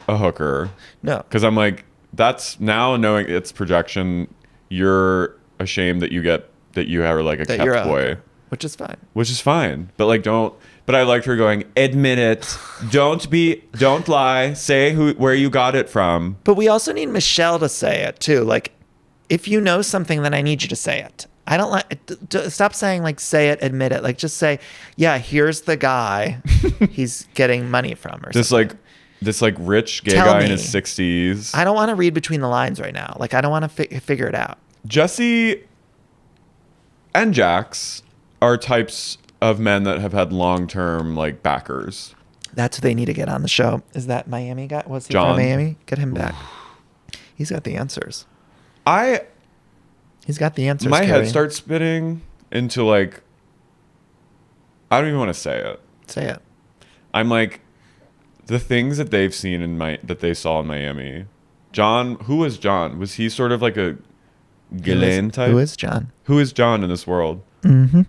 a hooker. No. Because I'm like, that's now knowing it's projection, you're ashamed that you have a That you're kept a boy. hooker, which is fine. Which is fine. But don't, but I liked her going, admit it. Don't lie. Say where you got it from. But we also need Michelle to say it too. If you know something, then I need you to say it. I don't stop saying say it, admit it. Just say, yeah, here's the guy he's getting money from or something. This rich gay Tell guy in me. his 60s. I don't want to read between the lines right now. I don't want to figure it out. Jesse and Jax are types of men that have had long-term backers. That's who they need to get on the show. Is that Miami guy? Was he John. from Miami? Get him back. He's got the answers. He's got the answers. My Carey. head starts spinning into I don't even want to say it. Say it. I'm the things that they've seen that they saw in Miami. John, who was John? Was he sort of a Ghislaine type? Who is John? Who is John in this world? Mm-hmm.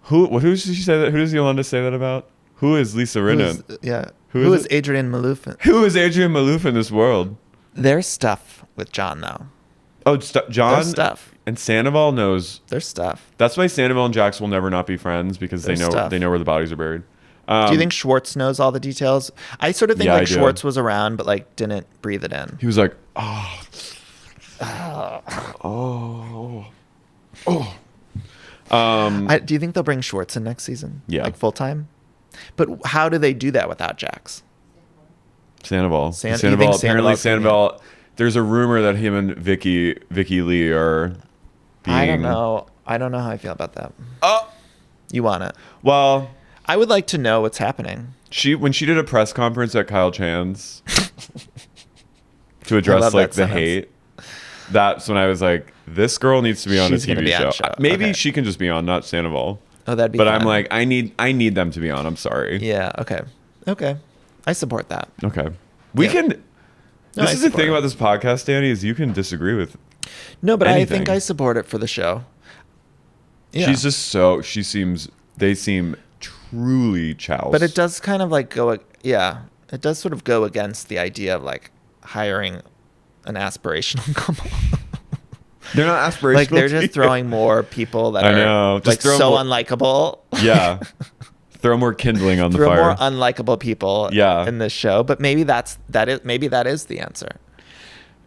Who does she say that? Who does Yolanda say that about? Who is Lisa Rinna? Who is Adrian Malouf? Who is Adrian Malouf in this world? There's stuff with John though. Oh, John There's stuff. And Sandoval knows their stuff. That's why Sandoval and Jax will never not be friends, because they know where the bodies are buried. Do you think Schwartz knows all the details? I sort of think like Schwartz was around, but like didn't breathe it in. He was like, do you think they'll bring Schwartz in next season? Yeah. Like full time? But how do they do that without Jax? Sandoval. Apparently Sandoval. There's a rumor that him and Vicky Lee are being... I don't know how I feel about that. Oh! You want it? Well... I would like to know what's happening. When she did a press conference at Kyle Chan's to address like the hate, that's when I was like, this girl needs to be on a TV show. Maybe she can just be on, not Sandoval. Oh, that'd be But fun. I'm like, I need them to be on. I'm sorry. Yeah, okay. I support that. Okay. We can... No, this is the thing about this podcast, Danny, is you can disagree with No, but anything. I think I support it for the show. Yeah. She's just they seem truly chouse. But it does kind of like it does sort of go against the idea of like hiring an aspirational couple. They're not aspirational. Like they're just throwing more people that are like so unlikable. Yeah. Throw more kindling on the fire. Throw more unlikable people in this show. But maybe that is the answer.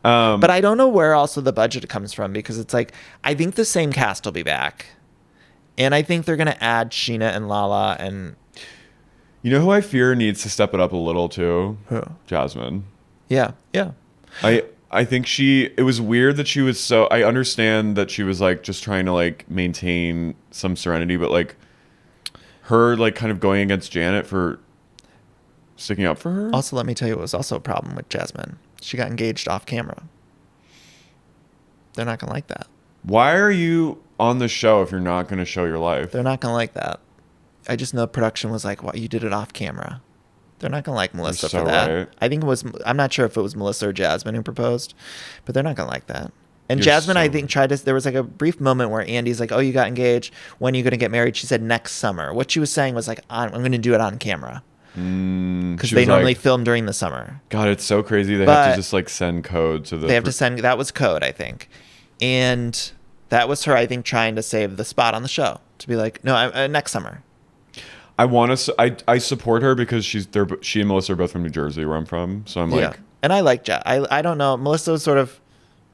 But I don't know where also the budget comes from, because it's like, I think the same cast will be back. And I think they're going to add Sheena and Lala and... You know who I fear needs to step it up a little too? Who? Jasmine. Yeah. I think it was weird that she was so... I understand that she was like just trying to like maintain some serenity, but like her like kind of going against Janet for sticking up for her. Also, let me tell you what was also a problem with Jasmine. She got engaged off camera. They're not going to like that. Why are you on the show if you're not going to show your life? They're not going to like that. I just know production was like, well, you did it off camera. They're not going to like Melissa for that. Right. I think I'm not sure if it was Melissa or Jasmine who proposed, but they're not going to like that. And Jasmine, I think, there was like a brief moment where Andy's like, oh, you got engaged. When are you going to get married? She said next summer. What she was saying was like, I'm going to do it on camera. Because they normally film during the summer. God, it's so crazy. They have to just like send code to the... They have to send... That was code, I think. And that was her, I think, trying to save the spot on the show. To be like, no, next summer. I support her because she and Melissa are both from New Jersey, where I'm from. So I'm like... And I like... I don't know. Melissa was sort of...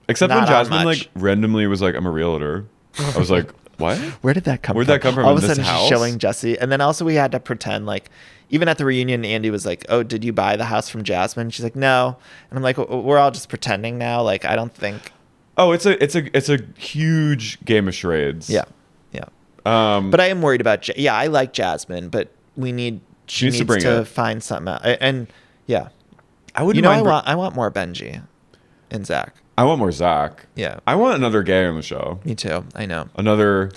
Except when Jasmine like randomly was like, I'm a realtor. I was like, what? Where did that come from? Where'd that come from? All of a sudden she's showing Jesse. And then also we had to pretend like... Even at the reunion, Andy was like, oh, did you buy the house from Jasmine? She's like, no. And I'm like, we're all just pretending now. Like, I don't think... Oh, it's a huge game of charades. Yeah. But I am worried about... I like Jasmine, but she needs to find something else. And yeah. I want more Benji and Zach. I want more Zach. Yeah. I want another gay on the show. Me too. I know. Another...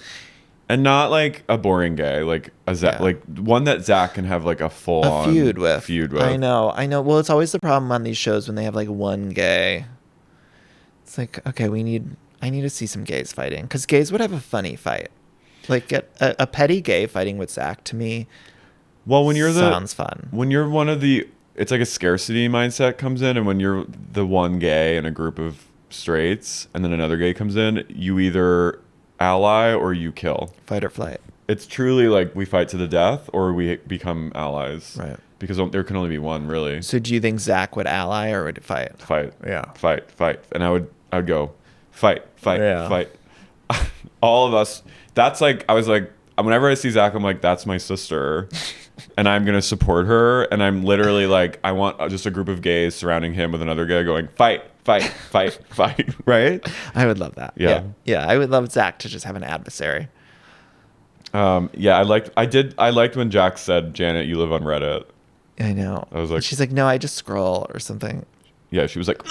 And not like a boring gay, like a Zach, like one that Zach can have like a full-on feud with. I know. Well, it's always the problem on these shows when they have like one gay. It's like, okay, I need to see some gays fighting, because gays would have a funny fight. Like get a petty gay fighting with Zach, to me. Well, when you're sounds fun. When you're one of the, it's like a scarcity mindset comes in, and when you're the one gay in a group of straights, and then another gay comes in, you either ally or you kill. Fight or flight. It's truly like we fight to the death or we become allies. Right. Because there can only be one, really. So do you think Zach would ally or would fight? Fight. Yeah. Fight. And I would go fight. All of us. That's like, I was like, whenever I see Zach, I'm like, that's my sister. And I'm going to support her. And I'm literally like, I want just a group of gays surrounding him with another guy going, fight. Right? I would love that. Yeah. I would love Zach to just have an adversary. I liked when Jax said, Janet, you live on Reddit. I know. I was like, she's like, no, I just scroll or something. Yeah. She was like,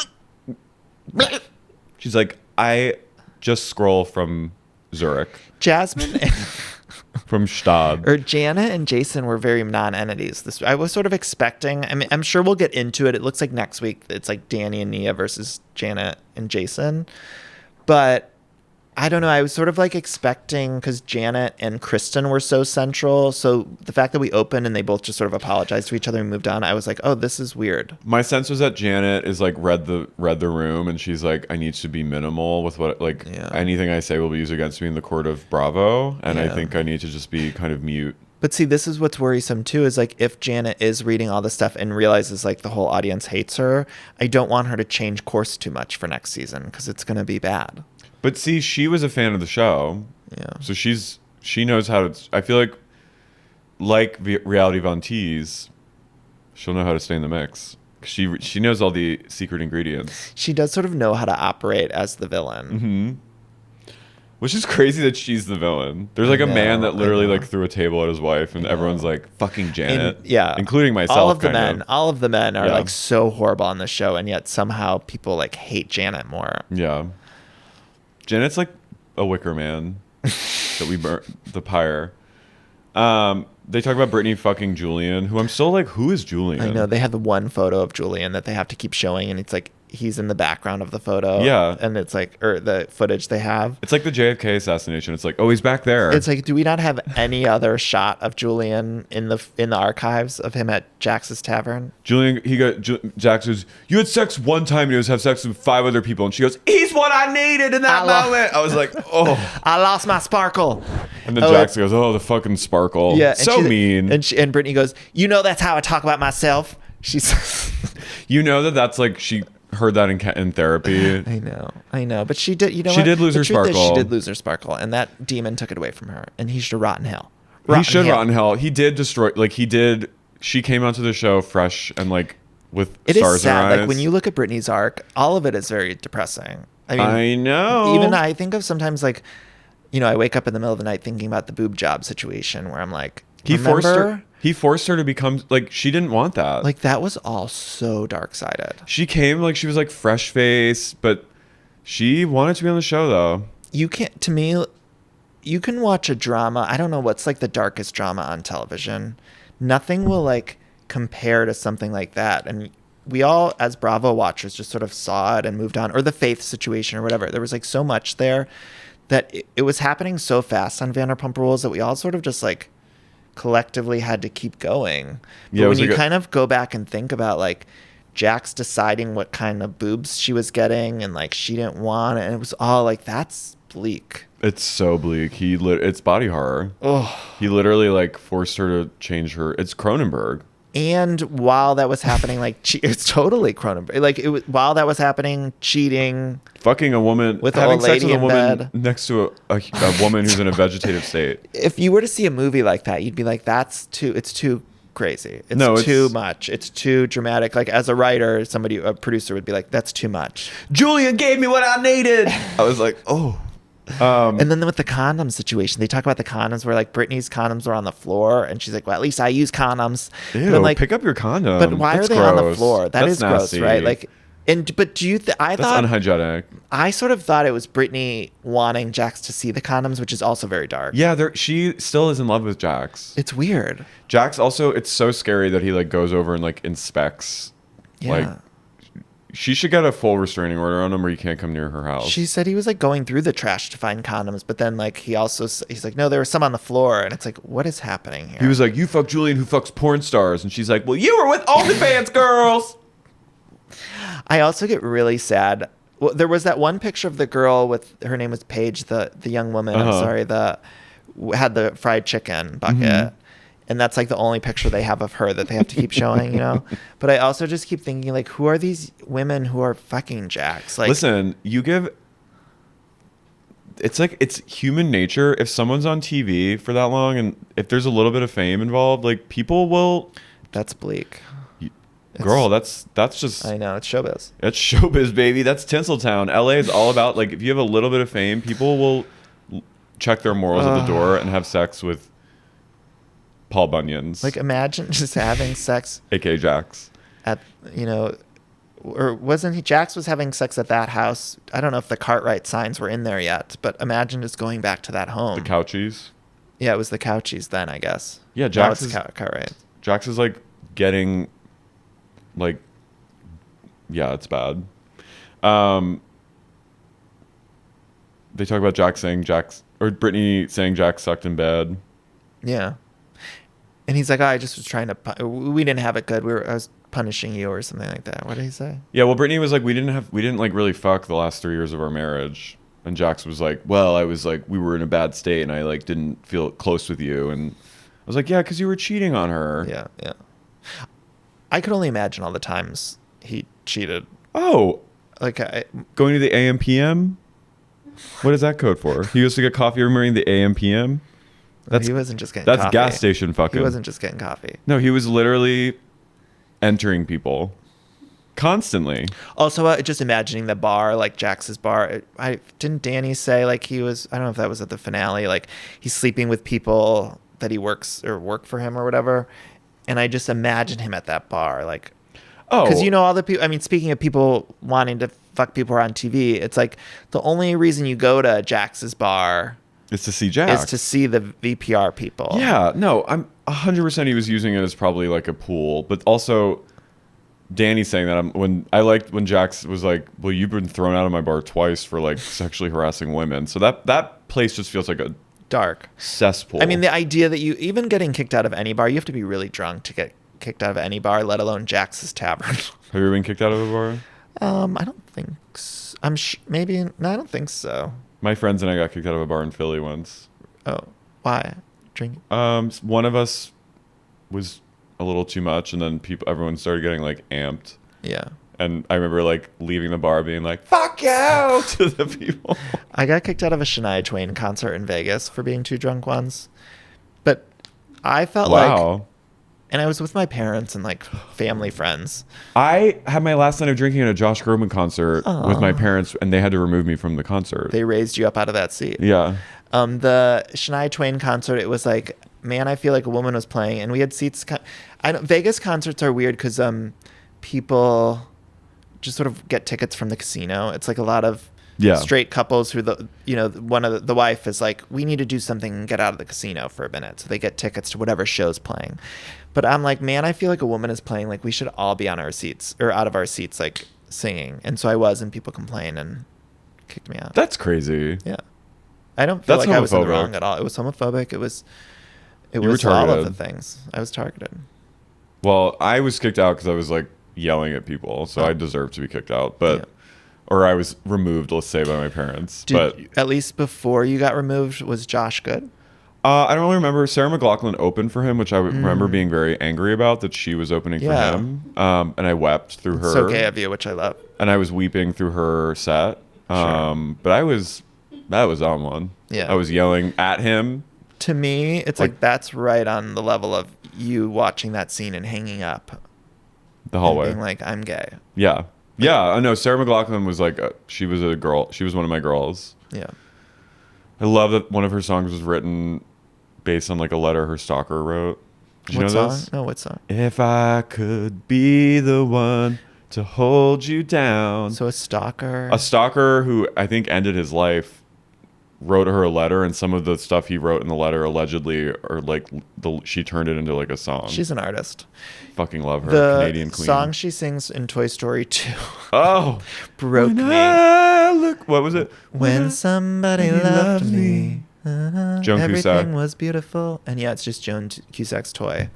she's like, I just scroll from Zurich. Jasmine from Stad. Or Janet and Jason were very non-entities. I was sort of expecting, I mean, I'm sure we'll get into it. It looks like next week it's like Danny and Nia versus Janet and Jason. But I don't know. I was sort of like expecting, because Janet and Kristen were so central. So the fact that we opened and they both just sort of apologized to each other and moved on, I was like, oh, this is weird. My sense was that Janet is like read the room, and she's like, I need to be minimal with what, like, anything I say will be used against me in the court of Bravo, and I think I need to just be kind of mute. But see, this is what's worrisome too, is like if Janet is reading all this stuff and realizes like the whole audience hates her, I don't want her to change course too much for next season, because it's going to be bad. But see, she was a fan of the show. Yeah. So she knows how to, I feel like Reality Von Tease, she'll know how to stay in the mix. She knows all the secret ingredients. She does sort of know how to operate as the villain. Mm-hmm. Which is crazy that she's the villain. There's like a man that literally like threw a table at his wife, and everyone's like, fucking Janet. Including myself. All of the men are like so horrible on the show, and yet somehow people like hate Janet more. Yeah. Janet's like a wicker man that we burnt the pyre. They talk about Brittany fucking Julian, who I'm still like, who is Julian? I know. They have the one photo of Julian that they have to keep showing, and it's like he's in the background of the photo. Yeah. And it's like, or the footage they have. It's like the JFK assassination. It's like, oh, he's back there. It's like, do we not have any other shot of Julian in the archives of him at Jax's tavern? Julian, Jax goes, you had sex one time and he was have sex with 5 other people. And she goes, he's what I needed in that moment. I was like, oh. I lost my sparkle. And then Jax goes, oh, the fucking sparkle. Yeah. So mean. And Brittany goes, you know, that's how I talk about myself. She's, you know, that's like, she heard that in therapy. I know. But she did, you know, she did lose her sparkle. She did lose her sparkle. And that demon took it away from her. And he should rot in hell. He should rot in hell. He did destroy, like, she came onto the show fresh and like with stars in her eyes. It is sad. Like when you look at Brittany's arc, all of it is very depressing. I mean, I know. Even I think of sometimes like, you know, I wake up in the middle of the night thinking about the boob job situation where I'm like, he forced her to become like, she didn't want that. Like that was all so dark-sided. She came like she was like fresh face, but she wanted to be on the show though. You can't, to me, you can watch a drama. I don't know what's like the darkest drama on television. Nothing will like compare to something like that. And we all, as Bravo watchers, just sort of saw it and moved on, or the Faith situation or whatever. There was like so much there that it was happening so fast on Vanderpump Rules that we all sort of just like collectively had to keep going. But when you kind of go back and think about like Jax deciding what kind of boobs she was getting and like she didn't want it, and it was all like, that's bleak. It's so bleak. It's body horror. Oh, he literally like forced her to change her. It's Cronenberg. And while that was happening, like it's totally Cronenberg. Like it was, while that was happening, cheating, fucking a woman, with having sex with a woman bed next to a woman who's in a vegetative state. If you were to see a movie like that, you'd be like, it's too crazy. It's too much. It's too dramatic. Like as a writer, a producer would be like, that's too much. Julian gave me what I needed. I was like, oh. And then with the condom situation, they talk about the condoms where like Brittany's condoms were on the floor, and she's like, well, at least I use condoms. Ew, like, pick up your condom. But why are they on the floor? That's gross, right? Like, but do you I thought that's unhygienic. I sort of thought it was Brittany wanting Jax to see the condoms, which is also very dark. Yeah, she still is in love with Jax. It's weird. Jax also, it's so scary that he like goes over and like inspects. Yeah. Like, she should get a full restraining order on him where you can't come near her house. She said he was like going through the trash to find condoms, but then like he's like, no, there were some on the floor, and it's like, what is happening here? He was like, you fuck Julian who fucks porn stars, and she's like, well, you were with OnlyFans girls. I also get really sad. Well, there was that one picture of the girl with, her name was Paige, the young woman. I'm sorry, had the fried chicken bucket. Mm-hmm. And that's like the only picture they have of her that they have to keep showing, you know? But I also just keep thinking, like, who are these women who are fucking Jax? Like, listen, it's like, it's human nature. If someone's on TV for that long and if there's a little bit of fame involved, like, people will. That's bleak. Girl, that's just. I know, it's showbiz. It's showbiz, baby. That's Tinseltown. LA is all about, like, if you have a little bit of fame, people will check their morals at the door and have sex with Paul Bunyan's. Like, imagine just having sex, aka Jax, at, you know, or wasn't he? Jax was having sex at that house. I don't know if the Cartwright signs were in there yet, but imagine just going back to that home. The Couchies. Yeah, it was the Couchies then, I guess. Yeah, Jax is Cartwright. Jax is like getting, like, yeah, it's bad. they talk about Brittany saying Jax sucked in bed. Yeah. And he's like, I just was trying to, we didn't have it good. I was punishing you or something like that. What did he say? Yeah, well, Brittany was like, we didn't like really fuck the last 3 years of our marriage. And Jax was like, well, I was like, we were in a bad state and I like didn't feel close with you. And I was like, yeah, because you were cheating on her. Yeah, yeah. I could only imagine all the times he cheated. Oh. Like, going to the AM PM? What is that code for? He used to get coffee remembering the AM PM? He wasn't just getting coffee. That's gas station fucking. He wasn't just getting coffee. No, he was literally entering people constantly. Also, just imagining the bar, like Jax's bar. Didn't Danny say like he was, I don't know if that was at the finale, like he's sleeping with people that he work for him or whatever. And I just imagine him at that bar, like, because all the people, I mean, speaking of people wanting to fuck people who are on TV, it's like the only reason you go to Jax's bar is to see Jax. Is to see the VPR people. Yeah, no, I'm 100% he was using it as probably like a pool, but also Danny saying that I liked when Jax was like, well, you've been thrown out of my bar twice for like sexually harassing women. So that place just feels like a dark cesspool. I mean, the idea that you even getting kicked out of any bar, you have to be really drunk to get kicked out of any bar, let alone Jax's Tavern. Have you ever been kicked out of a bar? I don't think so. Maybe. No, I don't think so. My friends and I got kicked out of a bar in Philly once. Oh, why? Drinking? One of us was a little too much, and then everyone started getting like amped. Yeah. And I remember like leaving the bar being like, fuck you to the people. I got kicked out of a Shania Twain concert in Vegas for being too drunk once. But I felt like, and I was with my parents and like family friends. I had my last night of drinking at a Josh Groban concert with my parents, and they had to remove me from the concert. They raised you up out of that seat. Yeah. The Shania Twain concert, it was like, Man, I Feel Like a Woman was playing, and we had seats. Vegas concerts are weird because people just sort of get tickets from the casino. It's like a lot of straight couples who one of the wife is like, we need to do something and get out of the casino for a minute, so they get tickets to whatever show's playing. But I'm like, Man, I Feel Like a Woman is playing, like we should all be on our seats or out of our seats like singing. And so I was, and people complained and kicked me out. That's crazy. Yeah. I don't feel like I was in the wrong at all. It was homophobic. It was all of the things. I was targeted. Well, I was kicked out because I was like yelling at people, so I deserved to be kicked out. Or I was removed, let's say, by my parents. But at least before you got removed, was Josh good? I don't really remember. Sarah McLachlan opened for him, which I remember being very angry about that she was opening for him. And I wept through her. So gay of you, which I love. And I was weeping through her set. But that was on one. Yeah. I was yelling at him. To me, it's like that's right on the level of you watching that scene and hanging up the hallway, being like, I'm gay. Yeah. Yeah, I know. Sarah McLachlan was like, she was a girl. She was one of my girls. Yeah. I love that one of her songs was written based on like a letter her stalker wrote. Did you know this? No, what song? If I could be the one to hold you down. So a stalker who I think ended his life wrote her a letter, and some of the stuff he wrote in the letter allegedly or like she turned it into like a song. She's an artist. Fucking love her. The Canadian queen. Song she sings in Toy Story 2 broke me. What was it? When somebody loved me. Joan Everything Cusack. was beautiful. And yeah, it's just Joan Cusack's toy.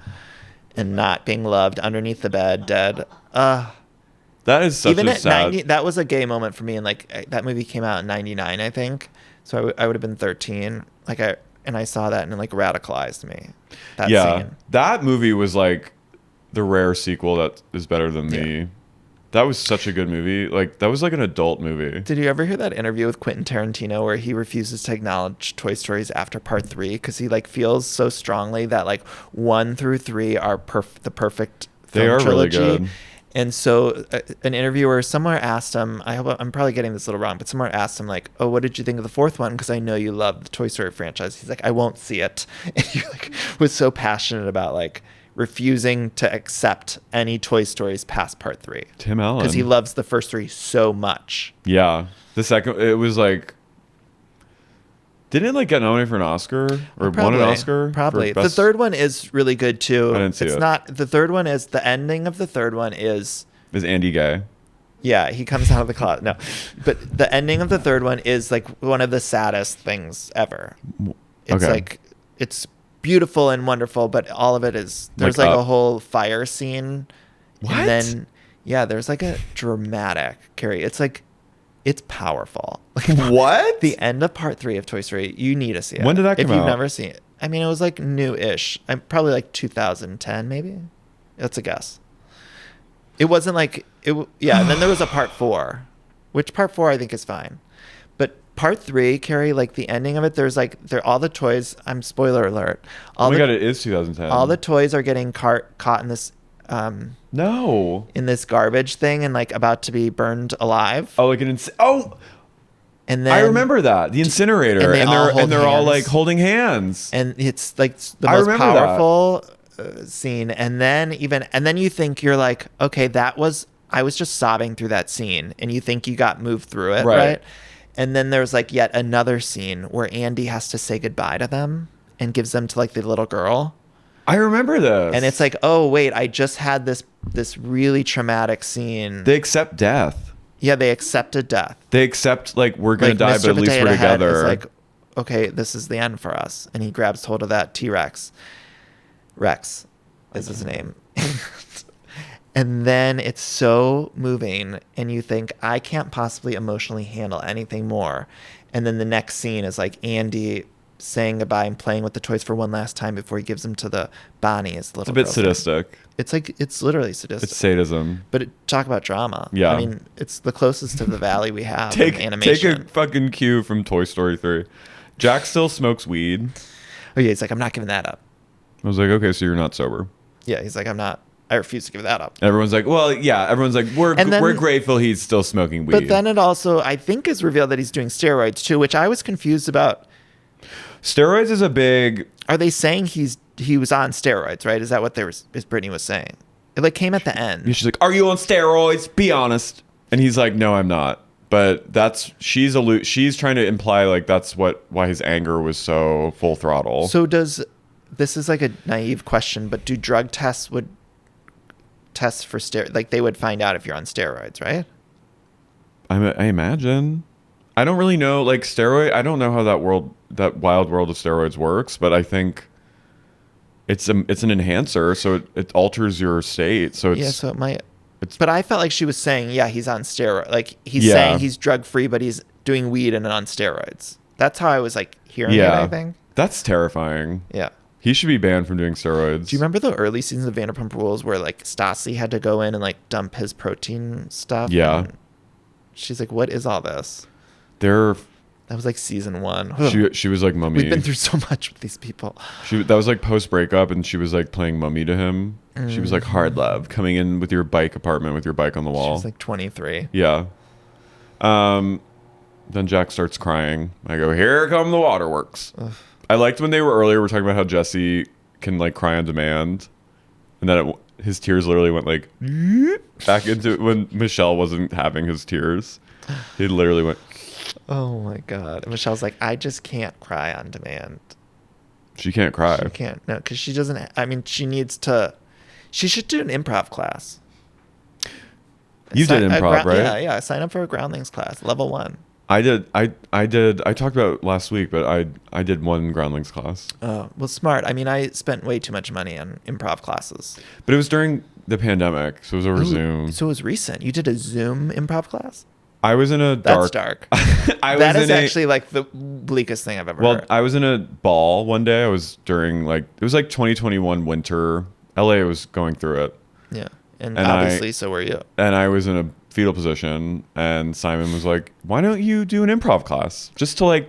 And not being loved underneath the bed, dead. That is such even a at sad... 90, that was a gay moment for me. And like that movie came out in 99, I think. So I would have been 13. And I saw that and it like radicalized me. That scene. That movie was like the rare sequel that is better than me. That was such a good movie. Like that was like an adult movie. Did you ever hear that interview with Quentin Tarantino where he refuses to acknowledge Toy Stories after part 3 because he like feels so strongly that like 1 through 3 are the perfect film they are trilogy. really good. And so an interviewer somewhere asked him, I'm probably getting this a little wrong, but somewhere asked him like, oh, what did you think of the 4th one? Because I know you love the Toy Story franchise. He's like, I won't see it. And he like was so passionate about like refusing to accept any Toy Stories past part 3. Tim Allen. Because he loves the first 3 so much. Yeah. The second, it was like, didn't it like get nominated for an Oscar or won an Oscar? Probably. The 3rd one is really good too. I didn't see it. The 3rd one is, the ending of the 3rd one is Andy gay? Yeah, he comes out of the closet. No, but the ending of the third one is like one of the saddest things ever. It's like, it's beautiful and wonderful, but all of it is, there's like a whole fire scene. What? And then, yeah, there's like a dramatic Carey. It's like, it's powerful. What? The end of part 3 of Toy Story, you need to see it. When did that come out? If you've never seen it. I mean, it was like new-ish. Probably like 2010, maybe. That's a guess. It wasn't like yeah. And then there was a part 4, which part 4 I think is fine, but part 3, Carey, like the ending of it, there's like all the toys. I'm spoiler alert. Oh my god, it is 2010. All the toys are getting caught in this no in this garbage thing and like about to be burned alive. Oh, like an and then I remember that, the incinerator, and they're all like holding hands, and it's like the most powerful scene. And then you think, you're like, okay, I was just sobbing through that scene, and you think you got moved through it, right? And then there's like yet another scene where Andy has to say goodbye to them and gives them to like the little girl. I remember this. And it's like, oh wait, I just had this really traumatic scene. They accept death. Yeah, they accepted death. They accept, like, we're gonna die, Mr. but at least we're together. Is like, okay, this is the end for us. And he grabs hold of that T-Rex. Rex is his name. And then it's so moving, and you think, I can't possibly emotionally handle anything more. And then the next scene is like Andy saying goodbye and playing with the toys for one last time before he gives them to the Bonnie. It's a bit sadistic. It's like, it's literally sadistic. It's sadism. But talk about drama. Yeah. I mean, it's the closest to the Valley we have in animation. Take a fucking cue from Toy Story 3. Jack still smokes weed. Oh yeah, he's like, I'm not giving that up. I was like, okay, so you're not sober. Yeah, he's like, I refuse to give that up. Everyone's like, well, yeah. Everyone's like, we're grateful he's still smoking weed. But then it also, I think, is revealed that he's doing steroids too, which I was confused about. Steroids is a big... Are they saying he was on steroids, right? Is that what Brittany was saying? It like came at the end. She's like, are you on steroids? Be honest. And he's like, no, I'm not. But she's trying to imply like that's why his anger was so full throttle. So this is like a naive question, but do drug tests would test for steroids? Like they would find out if you're on steroids, right? I imagine. I don't really know, like steroid. I don't know how that wild world of steroids works, but I think it's an enhancer, so it alters your state. So it's, so it might. But I felt like she was saying, yeah, he's on steroids. Like he's saying he's drug free, but he's doing weed and on steroids. That's how I was like hearing it. I think that's terrifying. Yeah. He should be banned from doing steroids. Do you remember the early seasons of Vanderpump Rules where like Stassi had to go in and like dump his protein stuff? Yeah. And she's like, what is all this? That was like season 1. She was like Mummy. We've been through so much with these people. That was like post breakup, and she was like playing Mummy to him. She was like hard love, coming in with your bike apartment with your bike on the wall. She was like 23. Yeah. Then Jack starts crying. I go, here come the waterworks. Ugh. I liked when we were talking about how Jesse can like cry on demand, and then his tears literally went like back into when Michelle wasn't having his tears. He literally went. Oh my god! And Michelle's like, I just can't cry on demand. She can't cry. She can't. No, because she doesn't. I mean, she needs to. She should do an improv class. You did improv, right? Yeah. Sign up for a Groundlings class, level 1. I did. I did. I talked about it last week, but I did one Groundlings class. Oh, well, smart. I mean, I spent way too much money on improv classes. But it was during the pandemic, so it was over Zoom. So it was recent. You did a Zoom improv class? I was in a dark... That's dark. That is actually like the bleakest thing I've ever heard. Well, I was in a ball one day. I was during like... It was like 2021 winter. LA was going through it. Yeah. And obviously, so were you. And I was in a fetal position, and Simon was like, why don't you do an improv class? Just to like...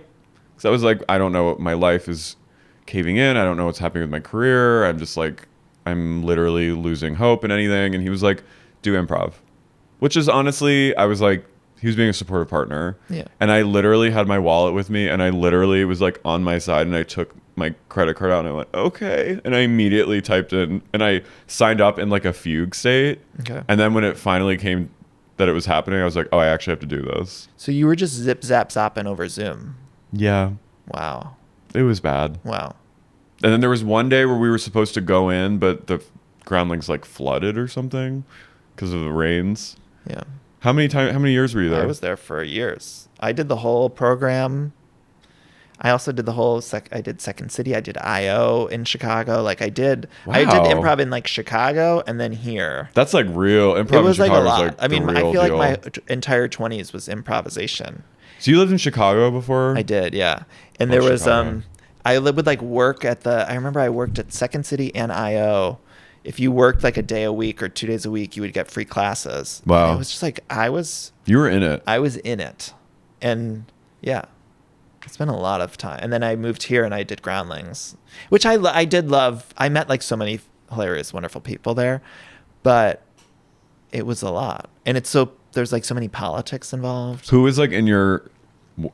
Because I was like, I don't know, my life is caving in. I don't know what's happening with my career. I'm just like... I'm literally losing hope in anything. And he was like, do improv. Which is honestly... I was like... He was being a supportive partner. Yeah. And I literally had my wallet with me, and I literally was like on my side, and I took my credit card out and I went, okay. And I immediately typed in, and I signed up in like a fugue state. Okay. And then when it finally came that it was happening, I was like, oh, I actually have to do this. So you were just zip zap zapping over Zoom. Yeah. Wow. It was bad. Wow. And then there was one day where we were supposed to go in, but the Groundlings like flooded or something because of the rains. Yeah. How many years were you there? I was there for years. I did the whole program. I also did the whole I did Second City. I did IO in Chicago. Like I did improv in like Chicago and then here. That's like real improv. It was in like Chicago a lot. Like I mean, I feel deal. like my entire 20s was improvisation. So you lived in Chicago before? I did, yeah. And there was Chicago. I would like work at I remember I worked at Second City and IO. If you worked like a day a week or 2 days a week, you would get free classes. Wow. And it was just like You were in it. I was in it. And yeah. It's been a lot of time. And then I moved here and I did Groundlings, which I did love. I met like so many hilarious, wonderful people there, but it was a lot. And there's like so many politics involved. Who was like in your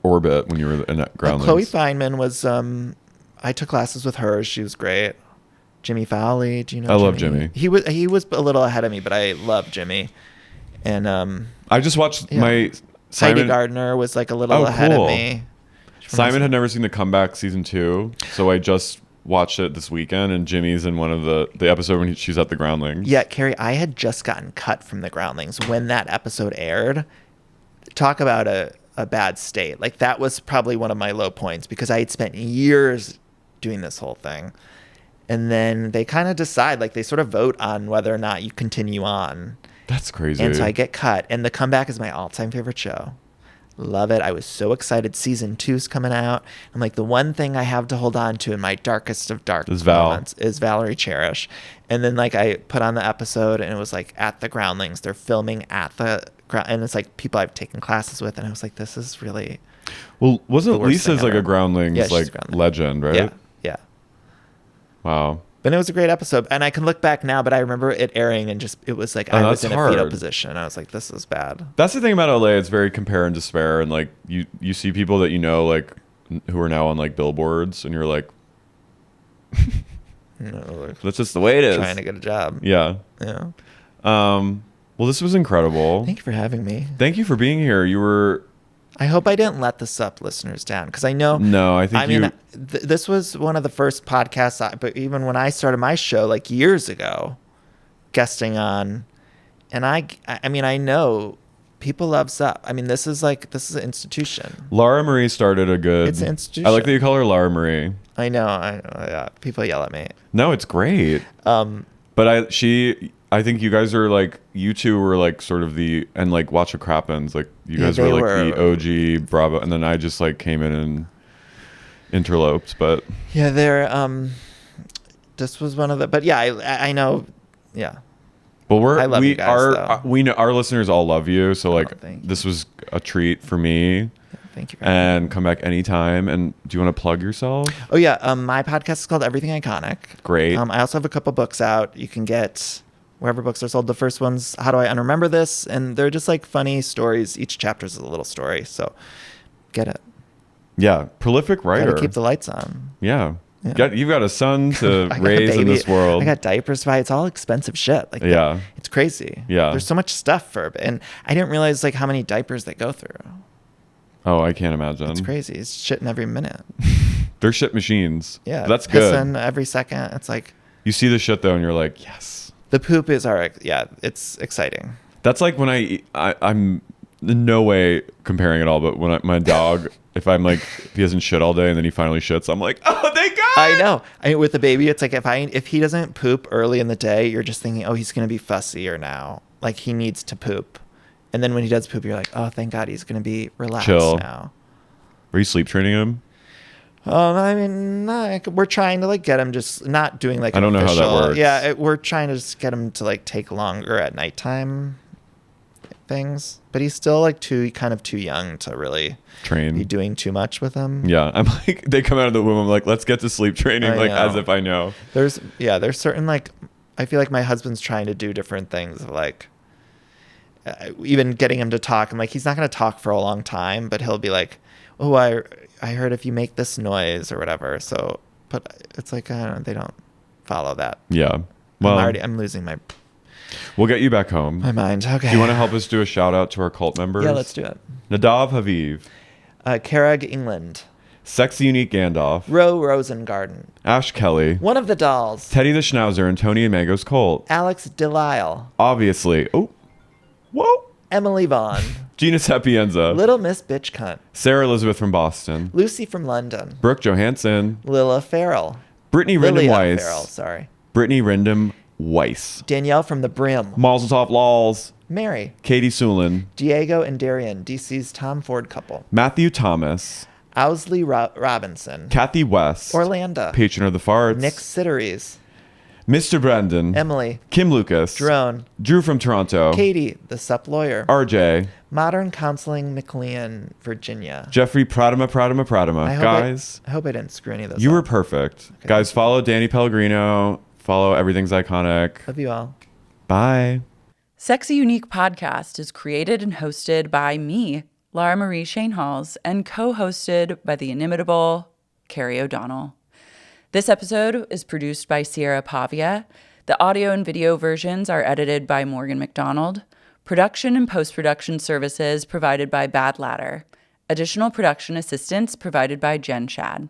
orbit when you were in Groundlings? Chloe Fineman was, I took classes with her. She was great. Jimmy Fowley. Do you know I Jimmy? love Jimmy. He was a little ahead of me, but I love Jimmy. And I just watched my Heidi Simon Gardner was like a little ahead of me. Simon had never seen The Comeback season 2, so I just watched it this weekend, and Jimmy's in one of the episode when she's at the Groundlings. Yeah, Carey, I had just gotten cut from the Groundlings when that episode aired. Talk about a bad state. Like that was probably one of my low points because I had spent years doing this whole thing. And then they kind of decide, like they sort of vote on whether or not you continue on. That's crazy. And so I get cut. And The Comeback is my all-time favorite show. Love it. I was so excited. Season 2's coming out. I'm like, the one thing I have to hold on to in my darkest of dark moments is Valerie Cherish. And then like I put on the episode and it was like at the Groundlings. They're filming at the and it's like people I've taken classes with, and I was like, this is really. Well, wasn't Lisa's like a Groundlings like legend, right? Yeah, yeah. Wow. But it was a great episode, and I can look back now, but I remember it airing and just it was like I was in a fetal position. And I was like, this is bad. That's the thing about LA. It's very compare and despair, and like you see people that you know like who are now on like billboards, and you're like, like that's just the way it is. Trying to get a job. Yeah. Yeah. Well, this was incredible. Thank you for having me. Thank you for being here. You were. I hope I didn't let the sup listeners down because I know. No, I think mean, this was one of the first podcasts. But even when I started my show like years ago, guesting on, and I mean, I know people love sup. I mean, this is an institution. Laura Marie started a good. It's an institution. I like that you call her Laura Marie. I know. Yeah. People yell at me. No, it's great. But I think you guys are like, you two were like sort of and like Watch What Crappens, like you guys were like the OG Bravo, and then I just like came in and interloped, but yeah, this was one of the, but yeah, I know, yeah. Well, I love you guys, we know our listeners all love you, so like thank you. This was a treat for me. Thank you. And come back anytime. And do you want to plug yourself? Oh yeah, my podcast is called Everything Iconic. Great. I also have a couple books out. You can get wherever books are sold. The first one's How Do I Unremember This? And they're just like funny stories. Each chapter is a little story. So get it. Yeah. Prolific writer. Gotta keep the lights on. Yeah. You've got a son to raise in this world. I got diapers to buy. It's all expensive shit. Like it's crazy. Yeah. There's so much stuff and I didn't realize like how many diapers they go through. Oh, I can't imagine. It's crazy. It's shitting every minute. They're shit machines. Yeah. That's good. Pissing every second. It's like. You see the shit though and you're like, yes. The poop is it's exciting. That's like when I'm in no way comparing at all, but when my dog, if he hasn't shit all day and then he finally shits, I'm like, oh, thank God. I know. With the baby, it's like if he doesn't poop early in the day, you're just thinking, oh, he's going to be fussier now. Like he needs to poop. And then when he does poop, you're like, oh, thank God he's going to be relaxed now. Are you sleep training him? I mean, we're trying to like get him just not doing like. I don't know how that works. Yeah, we're trying to just get him to like take longer at nighttime things, but he's still like too young to really be doing too much with him. Yeah, I'm like, they come out of the womb. I'm like, let's get to sleep training, as if I know. There's certain like, I feel like my husband's trying to do different things like. Even getting him to talk, I'm like, he's not going to talk for a long time, but he'll be like, oh, I heard if you make this noise or whatever. So, but it's like, they don't follow that. Yeah. Well, I'm losing we'll get you back home. My mind. Okay. Do you want to help us do a shout out to our cult members? Yeah, let's do it. Nadav Haviv. Carag England. Sexy Unique Gandalf. Ro Rosengarten. Ash Kelly. One of the Dolls. Teddy the Schnauzer and Tony and Mango's Cult. Alex Delisle. Obviously. Oh. Whoa. Emily Vaughn. Gina Sapienza. Little Miss Bitch Cunt. Sarah Elizabeth from Boston. Lucy from London. Brooke Johansson. Lilla Farrell. Brittany Lilia Rindom Weiss. Farrell, sorry. Brittany Rindom Weiss. Danielle from The Brim. Mazel tov Lols. Mary. Katie Sulin. Diego and Darian, DC's Tom Ford couple. Matthew Thomas. Owsley Robinson. Kathy West. Orlando. Patron of the Farts. Nick Sitteries. Mr. Brandon. Emily. Kim Lucas. Drone. Drew from Toronto. Katie, the sup lawyer. RJ. Modern Counseling, McLean, Virginia. Jeffrey Pradama. Guys, I hope I didn't screw any of those you up. were perfect. Okay. Guys, follow Danny Pellegrino. Follow Everything's Iconic. Love you all. Bye. Sexy Unique Podcast is created and hosted by me, Lara Marie Shane-Halls, and co-hosted by the inimitable Carey O'Donnell. This episode is produced by Sierra Pavia. The audio and video versions are edited by Morgan McDonald. Production and post-production services provided by Bad Ladder. Additional production assistance provided by Jen Shad.